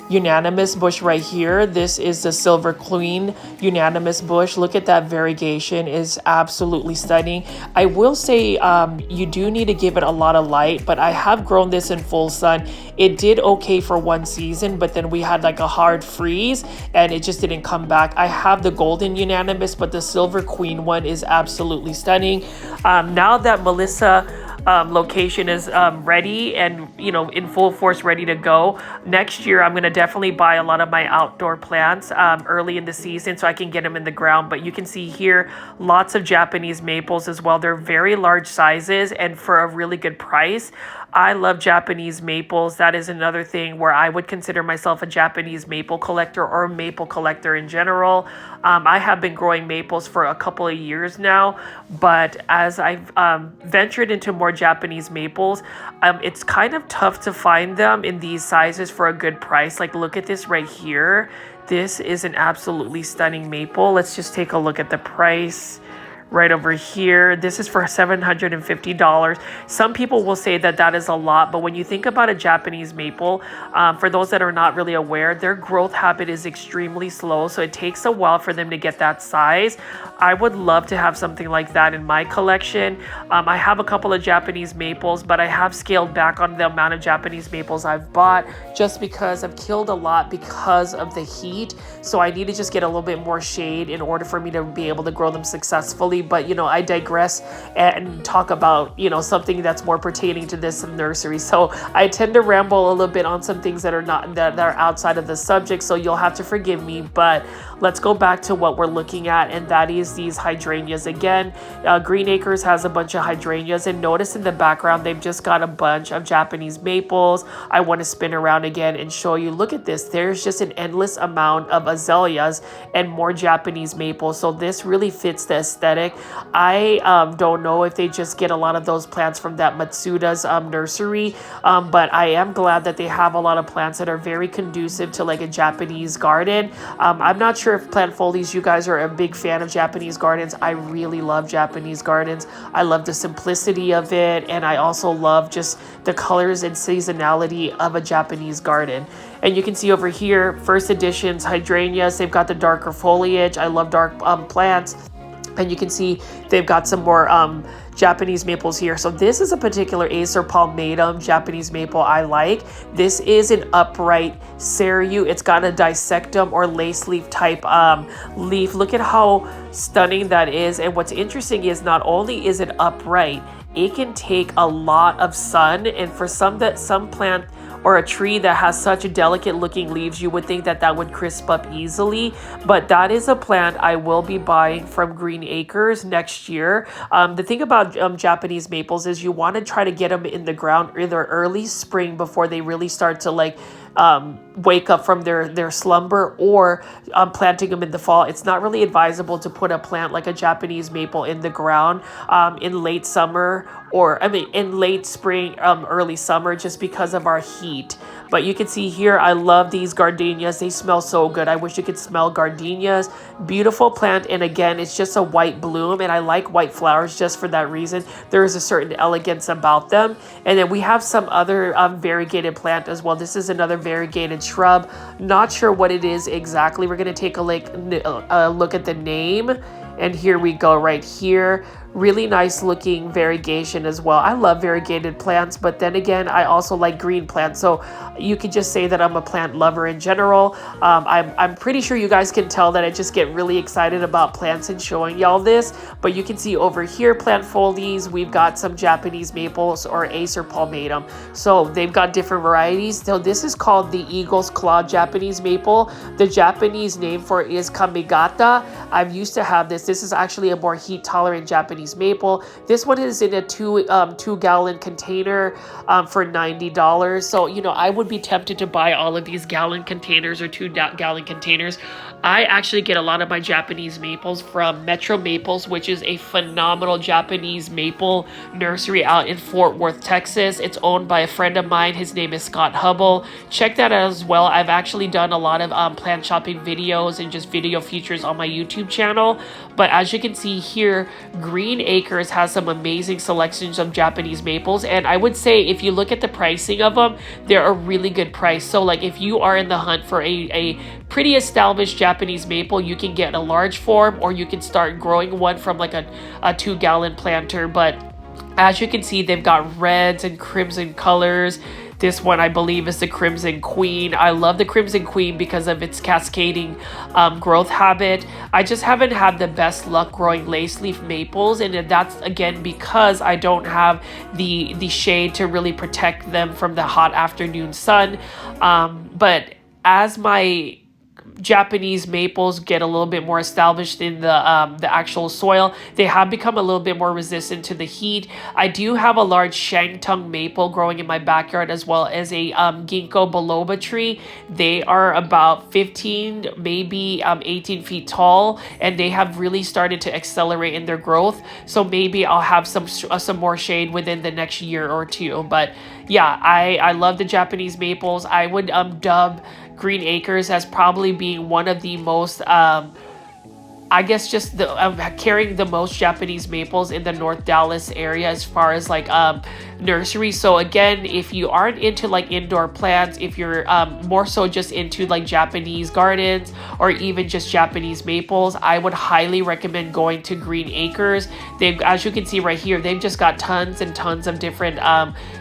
unanimous bush right here. This is the Silver Queen unanimous bush. Look at that variegation, is absolutely stunning. I will say you do need to give it a lot of light, but I have grown this in full sun. It did okay for one season, but then we had like a hard freeze and it just didn't come back. I have the golden unanimous, but the Silver Queen one is absolutely stunning. Now that Melissa location is ready and in full force ready to go, next year I'm going to definitely buy a lot of my outdoor plants early in the season so I can get them in the ground. But you can see here lots of Japanese maples as well. They're very large sizes and for a really good price. I love Japanese maples. That is another thing where I would consider myself a Japanese maple collector or maple collector in general. I have been growing maples for a couple of years now, but as I've ventured into more Japanese maples, it's kind of tough to find them in these sizes for a good price. Like look at this right here. This is an absolutely stunning maple. Let's just take a look at the price. Right over here, this is for $750. Some people will say that that is a lot, but when you think about a Japanese maple, for those that are not really aware, their growth habit is extremely slow, so it takes a while for them to get that size. I would love to have something like that in my collection. I have a couple of Japanese maples, but I have scaled back on the amount of Japanese maples I've bought just because I've killed a lot because of the heat. So I need to just get a little bit more shade in order for me to be able to grow them successfully. But I digress and talk about something that's more pertaining to this nursery. So I tend to ramble a little bit on some things that are outside of the subject, so you'll have to forgive me. But let's go back to what we're looking at, and that is these hydrangeas. Again, Green Acres has a bunch of hydrangeas, and notice in the background they've just got a bunch of Japanese maples. I want to spin around again and show you. Look at this. There's just an endless amount of azaleas and more Japanese maples. So this really fits the aesthetic. I don't know if they just get a lot of those plants from that Matsuda's nursery, but I am glad that they have a lot of plants that are very conducive to like a Japanese garden. I'm not sure if plant foliage, you guys are a big fan of Japanese gardens. I really love Japanese gardens. I love the simplicity of it, and I also love just the colors and seasonality of a Japanese garden. And you can see over here, first editions hydrangeas. They've got the darker foliage. I love dark plants. And you can see they've got some more Japanese maples here. So this is a particular Acer palmatum Japanese maple I like. This is an upright cereus. It's got a dissectum or lace leaf type leaf. Look at how stunning that is. And what's interesting is not only is it upright, it can take a lot of sun. And for some plant or a tree that has such delicate looking leaves, you would think that that would crisp up easily. But that is a plant I will be buying from Green Acres next year. The thing about Japanese maples is you want to try to get them in the ground either early spring before they really start to like wake up from their slumber, or planting them in the fall. It's not really advisable to put a plant like a Japanese maple in the ground in late summer, or in late spring, early summer, just because of our heat. But you can see here, I love these gardenias. They smell so good. I wish you could smell gardenias. Beautiful plant. And again, it's just a white bloom. And I like white flowers just for that reason. There is a certain elegance about them. And then we have some other variegated plant as well. This is another variegated shrub. Not sure what it is exactly. We're going to take a look at the name. And here we go right here. Really nice looking variegation as well. I love variegated plants, but then again, I also like green plants. So you could just say that I'm a plant lover in general. I'm pretty sure you guys can tell that I just get really excited about plants and showing y'all this. But you can see over here, plant folies, we've got some Japanese maples or Acer palmatum. So they've got different varieties. So this is called the Eagle's Claw Japanese maple. The Japanese name for it is Kamigata. I've used to have this. This is actually a more heat tolerant Japanese maple. This one is in a two-gallon container for $90. So, you know, I would be tempted to buy all of these gallon containers or two-gallon containers. I actually get a lot of my Japanese maples from Metro Maples, which is a phenomenal Japanese maple nursery out in Fort Worth, Texas. It's owned by a friend of mine. His name is Scott Hubble. Check that out as well. I've actually done a lot of plant shopping videos and just video features on my YouTube channel. But as you can see here, Green Acres has some amazing selections of Japanese maples. And I would say if you look at the pricing of them, they're a really good price. So like if you are in the hunt for a pretty established Japanese maple, you can get a large form or you can start growing one from like a 2-gallon planter. But as you can see, they've got reds and crimson colors. This one, I believe, is the Crimson Queen. I love the Crimson Queen because of its cascading growth habit. I just haven't had the best luck growing lace leaf maples, and that's, again, because I don't have the shade to really protect them from the hot afternoon sun. But as my Japanese maples get a little bit more established in the actual soil, they have become a little bit more resistant to the heat. I do have a large Shantung maple growing in my backyard, as well as a ginkgo biloba tree. They are about 15, maybe 18 feet tall, and they have really started to accelerate in their growth. So maybe I'll have some more shade within the next year or two. But yeah, I love the Japanese maples. I would dub Green Acres as probably being one of the most, I guess, just carrying the most Japanese maples in the North Dallas area as far as like nursery. So again, if you aren't into like indoor plants, if you're more so just into like Japanese gardens or even just Japanese maples, I would highly recommend going to Green Acres. They've, as you can see right here, they've just got tons and tons of different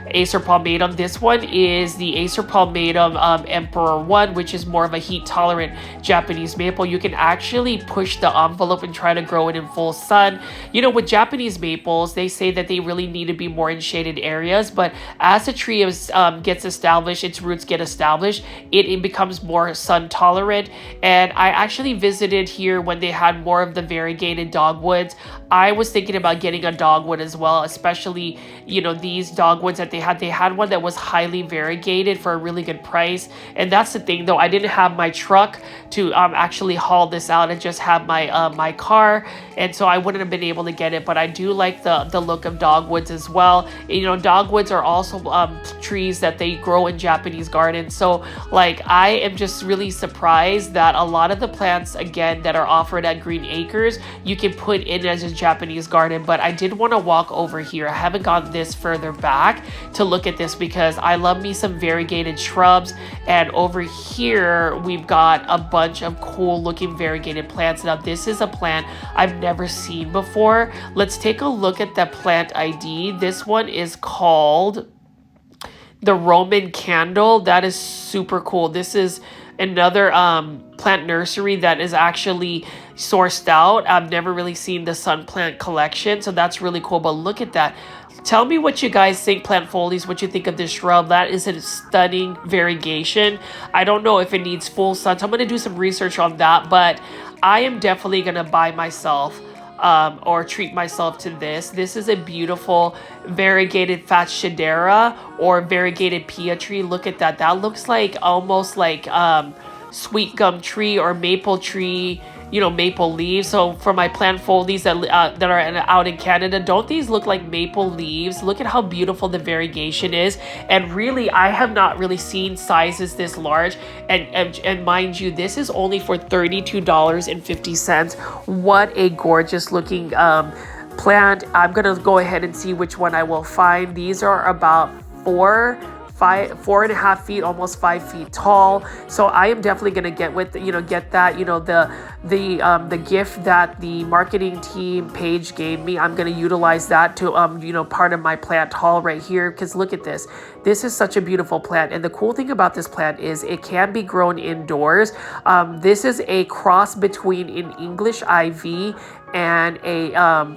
Acer palmatum. This one is the Acer palmatum Emperor 1, which is more of a heat tolerant Japanese maple. You can actually push the envelope and try to grow it in full sun. You know, with Japanese maples, they say that they really need to be more in shaded areas, but as the tree gets established, its roots get established, it becomes more sun tolerant. And I actually visited here when they had more of the variegated dogwoods. I was thinking about getting a dogwood as well, especially, you know, these dogwoods that they had one that was highly variegated for a really good price. And that's the thing though, I didn't have my truck to actually haul this out and just have my my car, and so I wouldn't have been able to get it. But I do like the look of dogwoods as well. You know, dogwoods are also trees that they grow in Japanese gardens. So like, I am just really surprised that a lot of the plants, again, that are offered at Green Acres, you can put in as a Japanese garden. But I did want to walk over here. I haven't gone this further back to look at this because I love me some variegated shrubs. And over here, we've got a bunch of cool looking variegated plants. Now, this is a plant I've never seen before. Let's take a look at the plant ID. This one is called the Roman Candle. That is super cool. This is another plant nursery that is actually sourced out. I've never really seen the sun plant collection, so that's really cool. But look at that. Tell me what you guys think, plant folies, what you think of this shrub. That is a stunning variegation. I don't know if it needs full sun, so I'm going to do some research on that, but I am definitely going to buy myself or treat myself to this. This is a beautiful variegated Fatschedera or variegated Pia tree. Look at that. That looks like almost like sweet gum tree or maple tree. maple leaves. So for my plant foldies that are out in Canada, don't these look like maple leaves? Look at how beautiful the variegation is. And really, I have not really seen sizes this large. And mind you, this is only for $32.50. What a gorgeous looking plant. I'm gonna go ahead and see which one I will find. These are about 4.5 feet, almost 5 feet tall. So I am definitely gonna get that, the gift that the marketing team Paige gave me. I'm gonna utilize that to part of my plant haul right here, because look at this. This is such a beautiful plant, and the cool thing about this plant is it can be grown indoors. This is a cross between an English ivy and a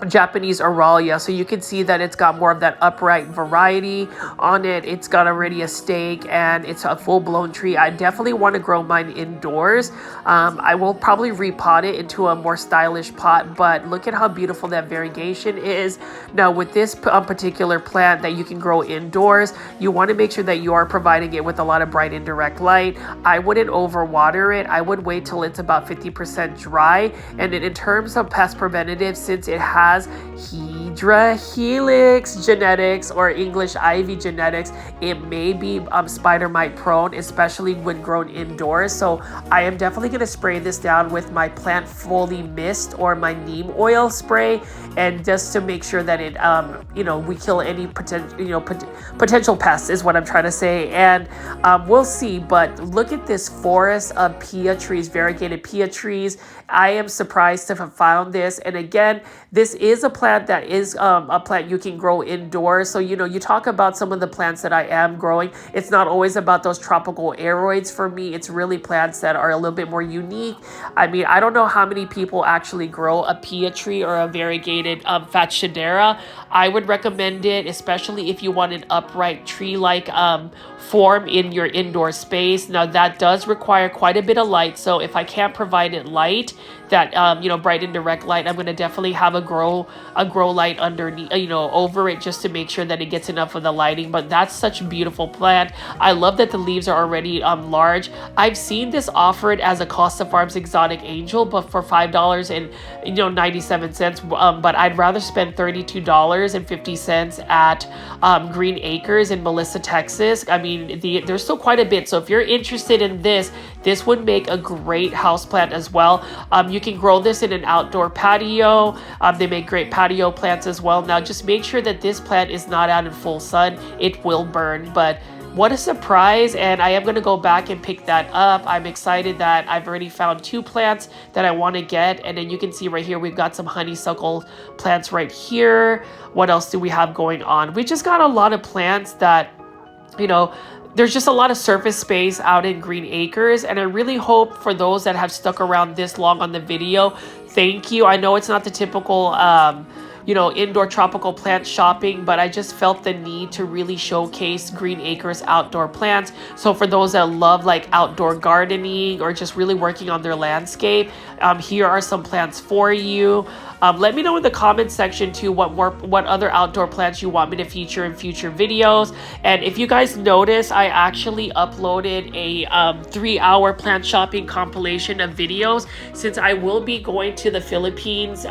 Japanese Aralia. So you can see that it's got more of that upright variety on it. It's got already a stake and it's a full-blown tree. I definitely want to grow mine indoors. I will probably repot it into a more stylish pot, but look at how beautiful that variegation is. Now with this particular plant that you can grow indoors, you want to make sure that you are providing it with a lot of bright indirect light. I wouldn't overwater it. I would wait till it's about 50% dry. And in terms of pest preventative, since it has Hydra helix genetics or English ivy genetics, it may be spider mite prone, especially when grown indoors. So I am definitely going to spray this down with my plant foley mist or my neem oil spray, and just to make sure that it we kill any potential pests is what I'm trying to say. And we'll see. But look at this forest of pia trees, variegated pia trees. I am surprised to have found this. And again, this is a plant that is a plant you can grow indoors. So, you talk about some of the plants that I am growing. It's not always about those tropical aroids for me. It's really plants that are a little bit more unique. I mean, I don't know how many people actually grow a pia tree or a variegated Fatschedera. I would recommend it, especially if you want an upright tree-like form in your indoor space. Now, that does require quite a bit of light. So if I can't provide it light, that bright and direct light, I'm going to definitely have a grow light underneath, over it, just to make sure that it gets enough of the lighting. But that's such a beautiful plant. I love that the leaves are already large. I've seen this offered as a Costa Farms exotic angel, but for $5.97. But I'd rather spend $32.50 at Green Acres in Melissa, Texas. I mean, there's still quite a bit. So if you're interested in this would make a great houseplant as well. You can grow this in an outdoor patio. They make great patio plants as well. Now, just make sure that this plant is not out in full sun. It will burn, but what a surprise. And I am going to go back and pick that up. I'm excited that I've already found 2 plants that I want to get. And then you can see right here, we've got some honeysuckle plants right here. What else do we have going on? We just got a lot of plants that, there's just a lot of surface space out in Green Acres, and I really hope for those that have stuck around this long on the video, thank you. I know it's not the typical indoor tropical plant shopping, but I just felt the need to really showcase Green Acres outdoor plants. So for those that love like outdoor gardening or just really working on their landscape, here are some plants for you. Let me know in the comment section too what other outdoor plants you want me to feature in future videos. And if you guys notice, I actually uploaded a 3-hour plant shopping compilation of videos, since I will be going to the Philippines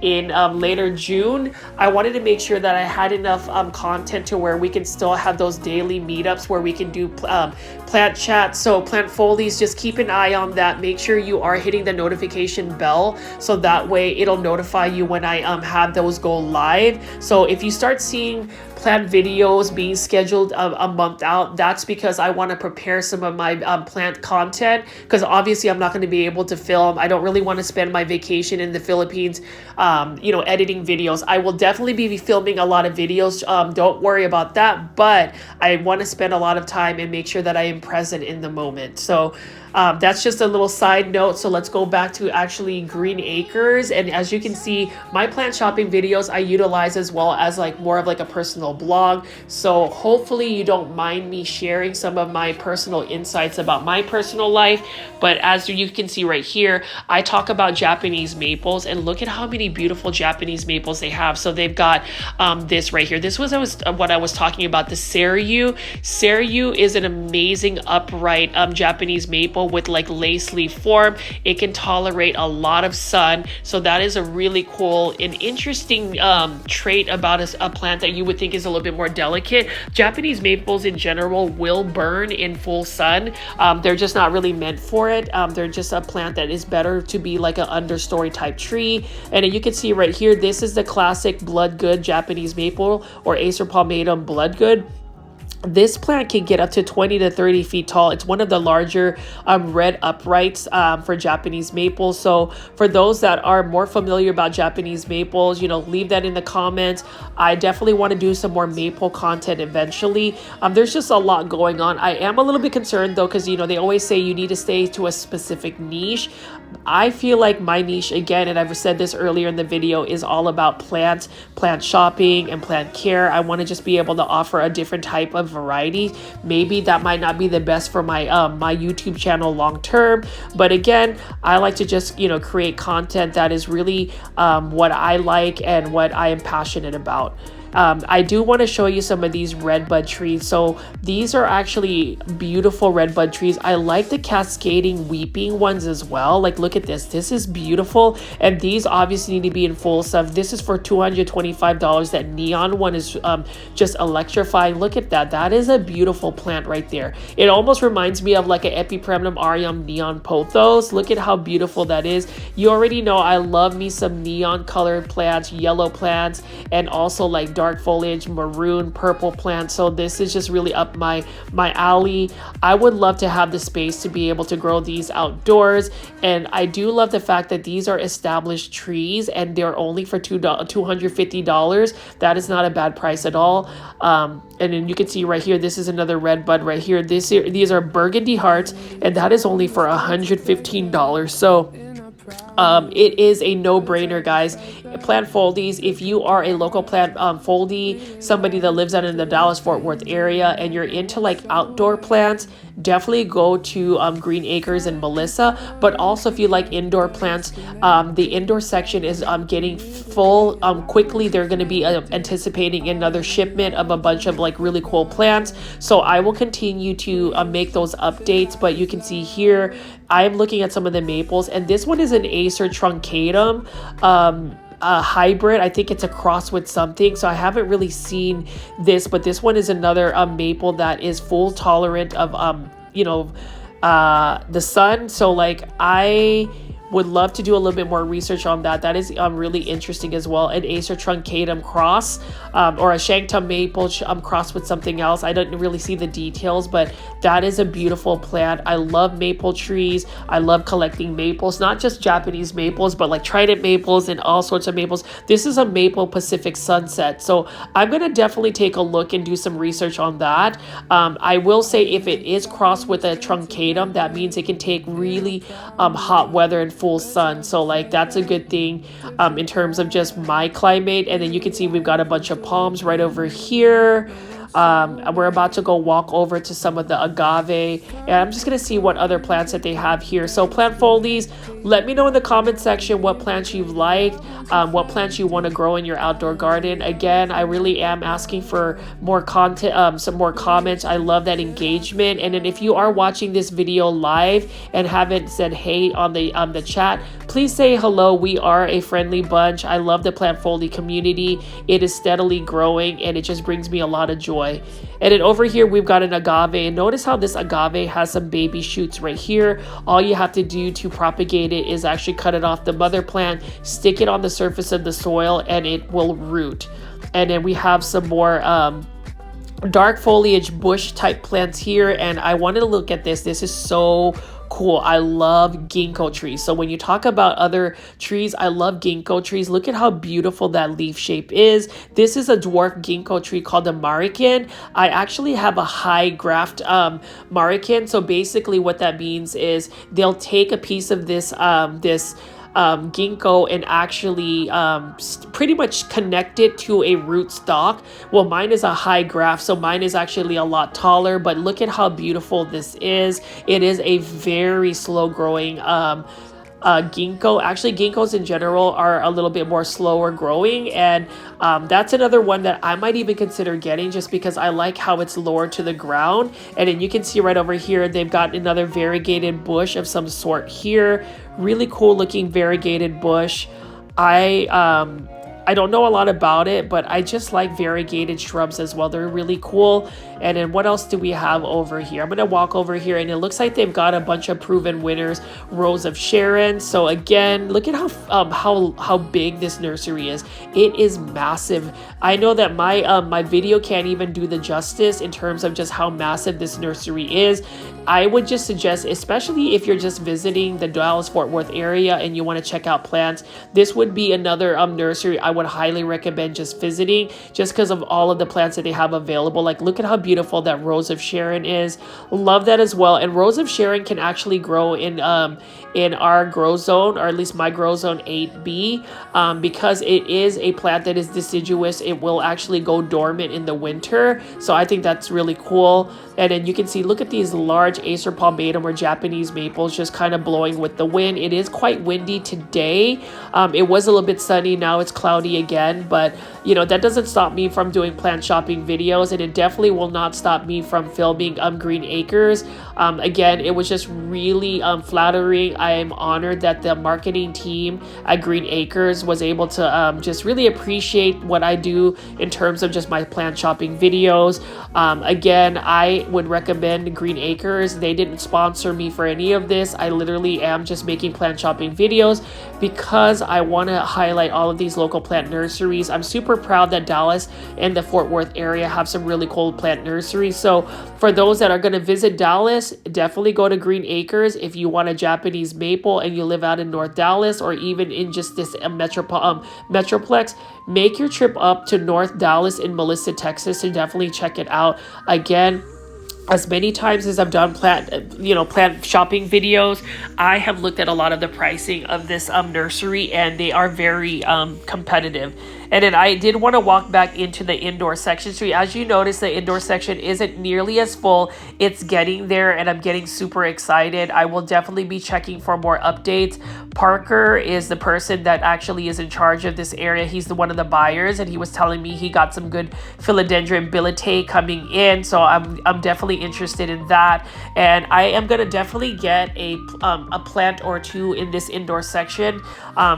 in later June. I wanted to make sure that I had enough content to where we can still have those daily meetups where we can do plant chat. So plant folies, just keep an eye on that. Make sure you are hitting the notification bell, so that way it'll notify you when I have those go live. So if you start seeing plant videos being scheduled a month out, that's because I want to prepare some of my plant content, because obviously I'm not going to be able to film. I don't really want to spend my vacation in the Philippines editing videos. I will definitely be filming a lot of videos, don't worry about that, but I want to spend a lot of time and make sure that I am present in the moment. So that's just a little side note. So let's go back to actually Green Acres. And as you can see, my plant shopping videos I utilize as well as like more of like a personal blog. So hopefully you don't mind me sharing some of my personal insights about my personal life. But as you can see right here, I talk about Japanese maples, and look at how many beautiful Japanese maples they have. So they've got this right here. This was what I was talking about, the Seryu. Seryu is an amazing amazing upright Japanese maple with like lace leaf form. It can tolerate a lot of sun, so that is a really cool and interesting trait about a plant that you would think is a little bit more delicate. Japanese maples in general will burn in full sun. They're just not really meant for it. They're just a plant that is better to be like an understory type tree. And you can see right here, this is the classic blood good Japanese maple, or Acer palmatum blood good. This plant can get up to 20 to 30 feet tall. It's one of the larger red uprights for Japanese maples. So for those that are more familiar about Japanese maples, you know, leave that in the comments. I definitely want to do some more maple content eventually. There's just a lot going on. I am a little bit concerned though, because, you know, they always say you need to stay to a specific niche. I feel like my niche, again, and I've said this earlier in the video, is all about plant shopping and plant care. I want to just be able to offer a different type of variety. Maybe that might not be the best for my my YouTube channel long term, but again, I like to just, you know, create content that is really what I like and what I am passionate about. I do want to show you some of these red bud trees. So these are actually beautiful red bud trees. I like the cascading weeping ones as well. Like, look at this. This is beautiful. And these obviously need to be in full sun. This is for $225. That neon one is just electrifying. Look at that. That is a beautiful plant right there. It almost reminds me of like an Epipremnum aureum neon pothos. Look at how beautiful that is. You already know I love me some neon colored plants, yellow plants, and also like dark foliage, maroon, purple plants. So this is just really up my alley. I would love to have the space to be able to grow these outdoors. And I do love the fact that these are established trees and they're only for $250. That is not a bad price at all. And then you can see right here, this is another red bud right here. These are burgundy hearts, and that is only for $115. So it is a no-brainer, guys. Plant foldies, if you are a local plant foldie, somebody that lives out in the Dallas-Fort Worth area, and you're into like outdoor plants, definitely go to Green Acres and Melissa. But also if you like indoor plants, the indoor section is getting full quickly. They're going to be anticipating another shipment of a bunch of like really cool plants, so I will continue to make those updates. But you can see here, I am looking at some of the maples, and this one is an Acer truncatum hybrid. I think it's a cross with something, so I haven't really seen this, but this one is another maple that is full tolerant of you know, the sun. So like, I would love to do a little bit more research on that. That is really interesting as well. An Acer truncatum cross, or a Shanktum maple cross with something else. I don't really see the details, but that is a beautiful plant. I love maple trees. I love collecting maples, not just Japanese maples, but like trident maples and all sorts of maples. This is a maple Pacific sunset, so I'm gonna definitely take a look and do some research on that. I will say, if it is crossed with a truncatum, that means it can take really hot weather and full sun. So like, that's a good thing in terms of just my climate. And then you can see we've got a bunch of palms right over here. We're about to go walk over to some of the agave, and I'm just going to see what other plants that they have here. So plant foldies, let me know in the comment section what plants you've liked, what plants you want to grow in your outdoor garden. Again, I really am asking for more content, some more comments. I love that engagement. And then if you are watching this video live and haven't said hey on the chat, please say hello. We are a friendly bunch. I love the plant foldie community. It is steadily growing, and it just brings me a lot of joy. And then over here we've got an agave, and notice how this agave has some baby shoots right here. All you have to do to propagate it is actually cut it off the mother plant, stick it on the surface of the soil, and it will root. And then we have some more dark foliage bush type plants here, and I wanted to look at this. This is so cool. I love ginkgo trees. So when you talk about other trees, I love ginkgo trees. Look at how beautiful that leaf shape is. This is a dwarf ginkgo tree called a marican. I actually have a high graft marican. So basically what that means is they'll take a piece of this ginkgo and actually pretty much connect it to a root stock. Well, mine is a high graft, so mine is actually a lot taller, but look at how beautiful this is. It is a very slow growing ginkgo. Actually, ginkgos in general are a little bit more slower growing, and that's another one that I might even consider getting just because I like how it's lower to the ground. And then you can see right over here, they've got another variegated bush of some sort here. Really cool looking variegated bush. I don't know a lot about it, but I just like variegated shrubs as well. They're really cool. And then what else do we have over here? I'm going to walk over here, and it looks like they've got a bunch of proven winners, Rose of Sharon. So again, look at how big this nursery is. It is massive. I know that my video can't even do the justice in terms of just how massive this nursery is. I would just suggest, especially if you're just visiting the Dallas-Fort Worth area and you want to check out plants, this would be another nursery I would highly recommend just visiting, just because of all of the plants that they have available. Like, look at how beautiful that Rose of Sharon is. Love that as well. And Rose of Sharon can actually grow in our grow zone, or at least my grow zone 8B, because it is a plant that is deciduous. It will actually go dormant in the winter. So I think that's really cool. And then you can see, look at these large Acer palmatum or Japanese maples just kind of blowing with the wind. It is quite windy today. It was a little bit sunny. Now it's cloudy again, but you know, that doesn't stop me from doing plant shopping videos, and it definitely will not stop me from filming Green Acres. Again, it was just really flattering. I am honored that the marketing team at Green Acres was able to just really appreciate what I do in terms of just my plant shopping videos. Again, I would recommend Green Acres. They didn't sponsor me for any of this. I literally am just making plant shopping videos because I want to highlight all of these local plant nurseries. I'm super proud that Dallas and the Fort Worth area have some really cool plant nurseries. So for those that are going to visit Dallas, definitely go to Green Acres. If you want a Japanese maple and you live out in North Dallas, or even in just this metroplex, make your trip up to North Dallas in Melissa, Texas, and definitely check it out. Again, as many times as I've done plant shopping videos, I have looked at a lot of the pricing of this nursery, and they are very competitive. And then I did want to walk back into the indoor section. So as you notice, the indoor section isn't nearly as full. It's getting there, and I'm getting super excited. I will definitely be checking for more updates. Parker is the person that actually is in charge of this area. He's one of the buyers, and he was telling me he got some good philodendron billet coming in. So I'm definitely interested in that, and I am gonna definitely get a plant or two in this indoor section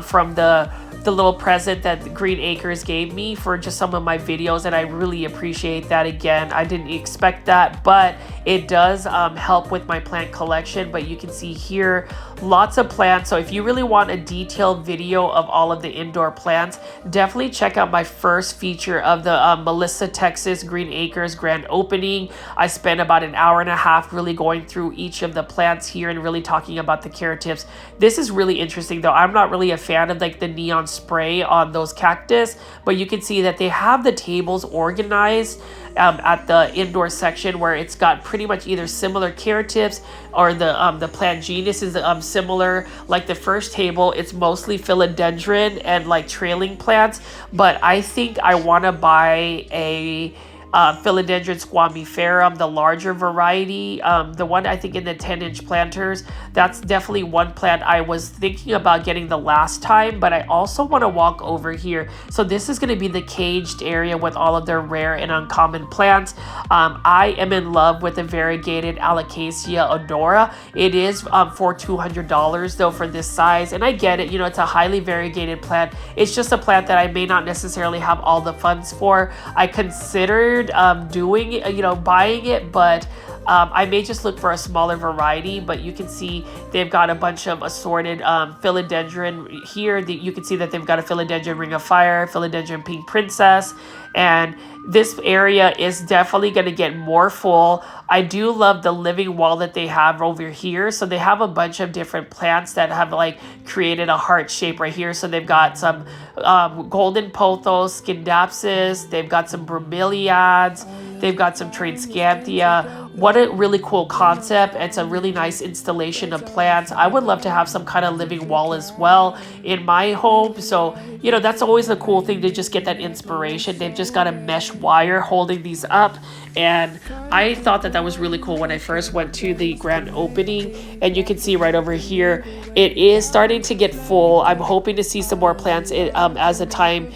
from the little present that Green Acres gave me for just some of my videos, and I really appreciate that. Again, I didn't expect that, but it does help with my plant collection. But you can see here lots of plants. So if you really want a detailed video of all of the indoor plants, definitely check out my first feature of the Melissa, Texas Green Acres grand opening. I spent about an hour and a half really going through each of the plants here and really talking about the care tips. This is really interesting though. I'm not really a fan of like the neon spray on those cactus, but you can see that they have the tables organized at the indoor section where it's got pretty much either similar care tips or the plant genus is similar. Like the first table, it's mostly philodendron and like trailing plants, but I think I want to buy a Philodendron squamiferum, the larger variety, the one I think in the 10-inch planters. That's definitely one plant I was thinking about getting the last time, but I also want to walk over here. So this is going to be the caged area with all of their rare and uncommon plants. I am in love with the variegated Alocasia odora. It is for $200 though for this size, and I get it, you know, it's a highly variegated plant. It's just a plant that I may not necessarily have all the funds for. I considered buying it, but I may just look for a smaller variety. But you can see they've got a bunch of assorted philodendron here. You can see that they've got a philodendron ring of fire, philodendron pink princess, and this area is definitely going to get more full. I do love the living wall that they have over here. So they have a bunch of different plants that have like created a heart shape right here. So they've got some golden pothos, scindapsus, they've got some bromeliads, they've got some tradescanthia. What a really cool concept. It's a really nice installation of plants. I would love to have some kind of living wall as well in my home. So, you know, that's always a cool thing to just get that inspiration. They've just got a mesh wire holding these up. And I thought that that was really cool when I first went to the grand opening. And you can see right over here, it is starting to get full. I'm hoping to see some more plants as the time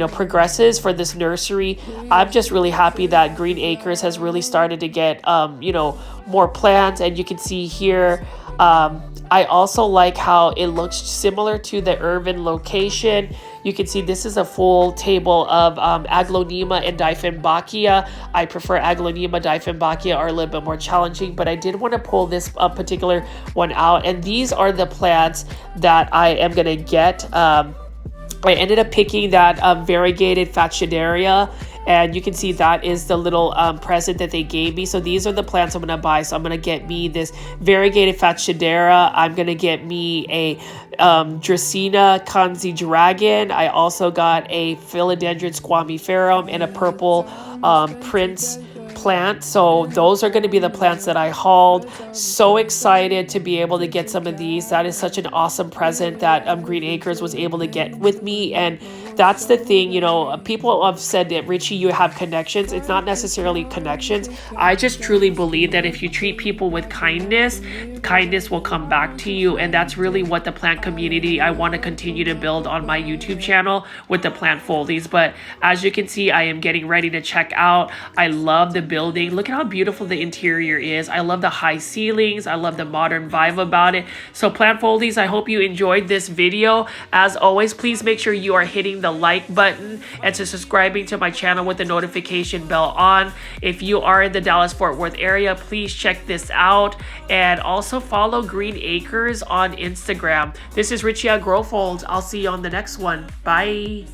progresses for this nursery. I'm just really happy that Green Acres has really started to get more plants. And you can see here, I also like how it looks similar to the urban location. You can see this is a full table of Aglaonema and Dieffenbachia. I prefer Aglaonema. Dieffenbachia are a little bit more challenging, but I did want to pull this particular one out. And these are the plants that I am going to get. I ended up picking that variegated Factionaria. And you can see that is the little present that they gave me. So these are the plants I'm going to buy. So I'm going to get me this variegated Factionaria. I'm going to get me a Dracaena Kanzi Dragon. I also got a Philodendron Squamiferum and a purple Prince plant. So those are going to be the plants that I hauled. So excited to be able to get some of these. That is such an awesome present that Green Acres was able to get with me. And that's the thing, people have said that, Richie, you have connections. It's not necessarily connections. I just truly believe that if you treat people with kindness, kindness will come back to you. And that's really what the plant community I want to continue to build on my YouTube channel with the plant foldies. But as you can see, I am getting ready to check out. I love the building. Look at how beautiful the interior is. I love the high ceilings. I love the modern vibe about it. So plant foldies, I hope you enjoyed this video. As always, please make sure you are hitting the like button and subscribing to my channel with the notification bell on. If you are in the Dallas-Fort Worth area, please check this out, and also follow Green Acres on Instagram. This is Richie at Growfolds. I'll see you on the next one. Bye.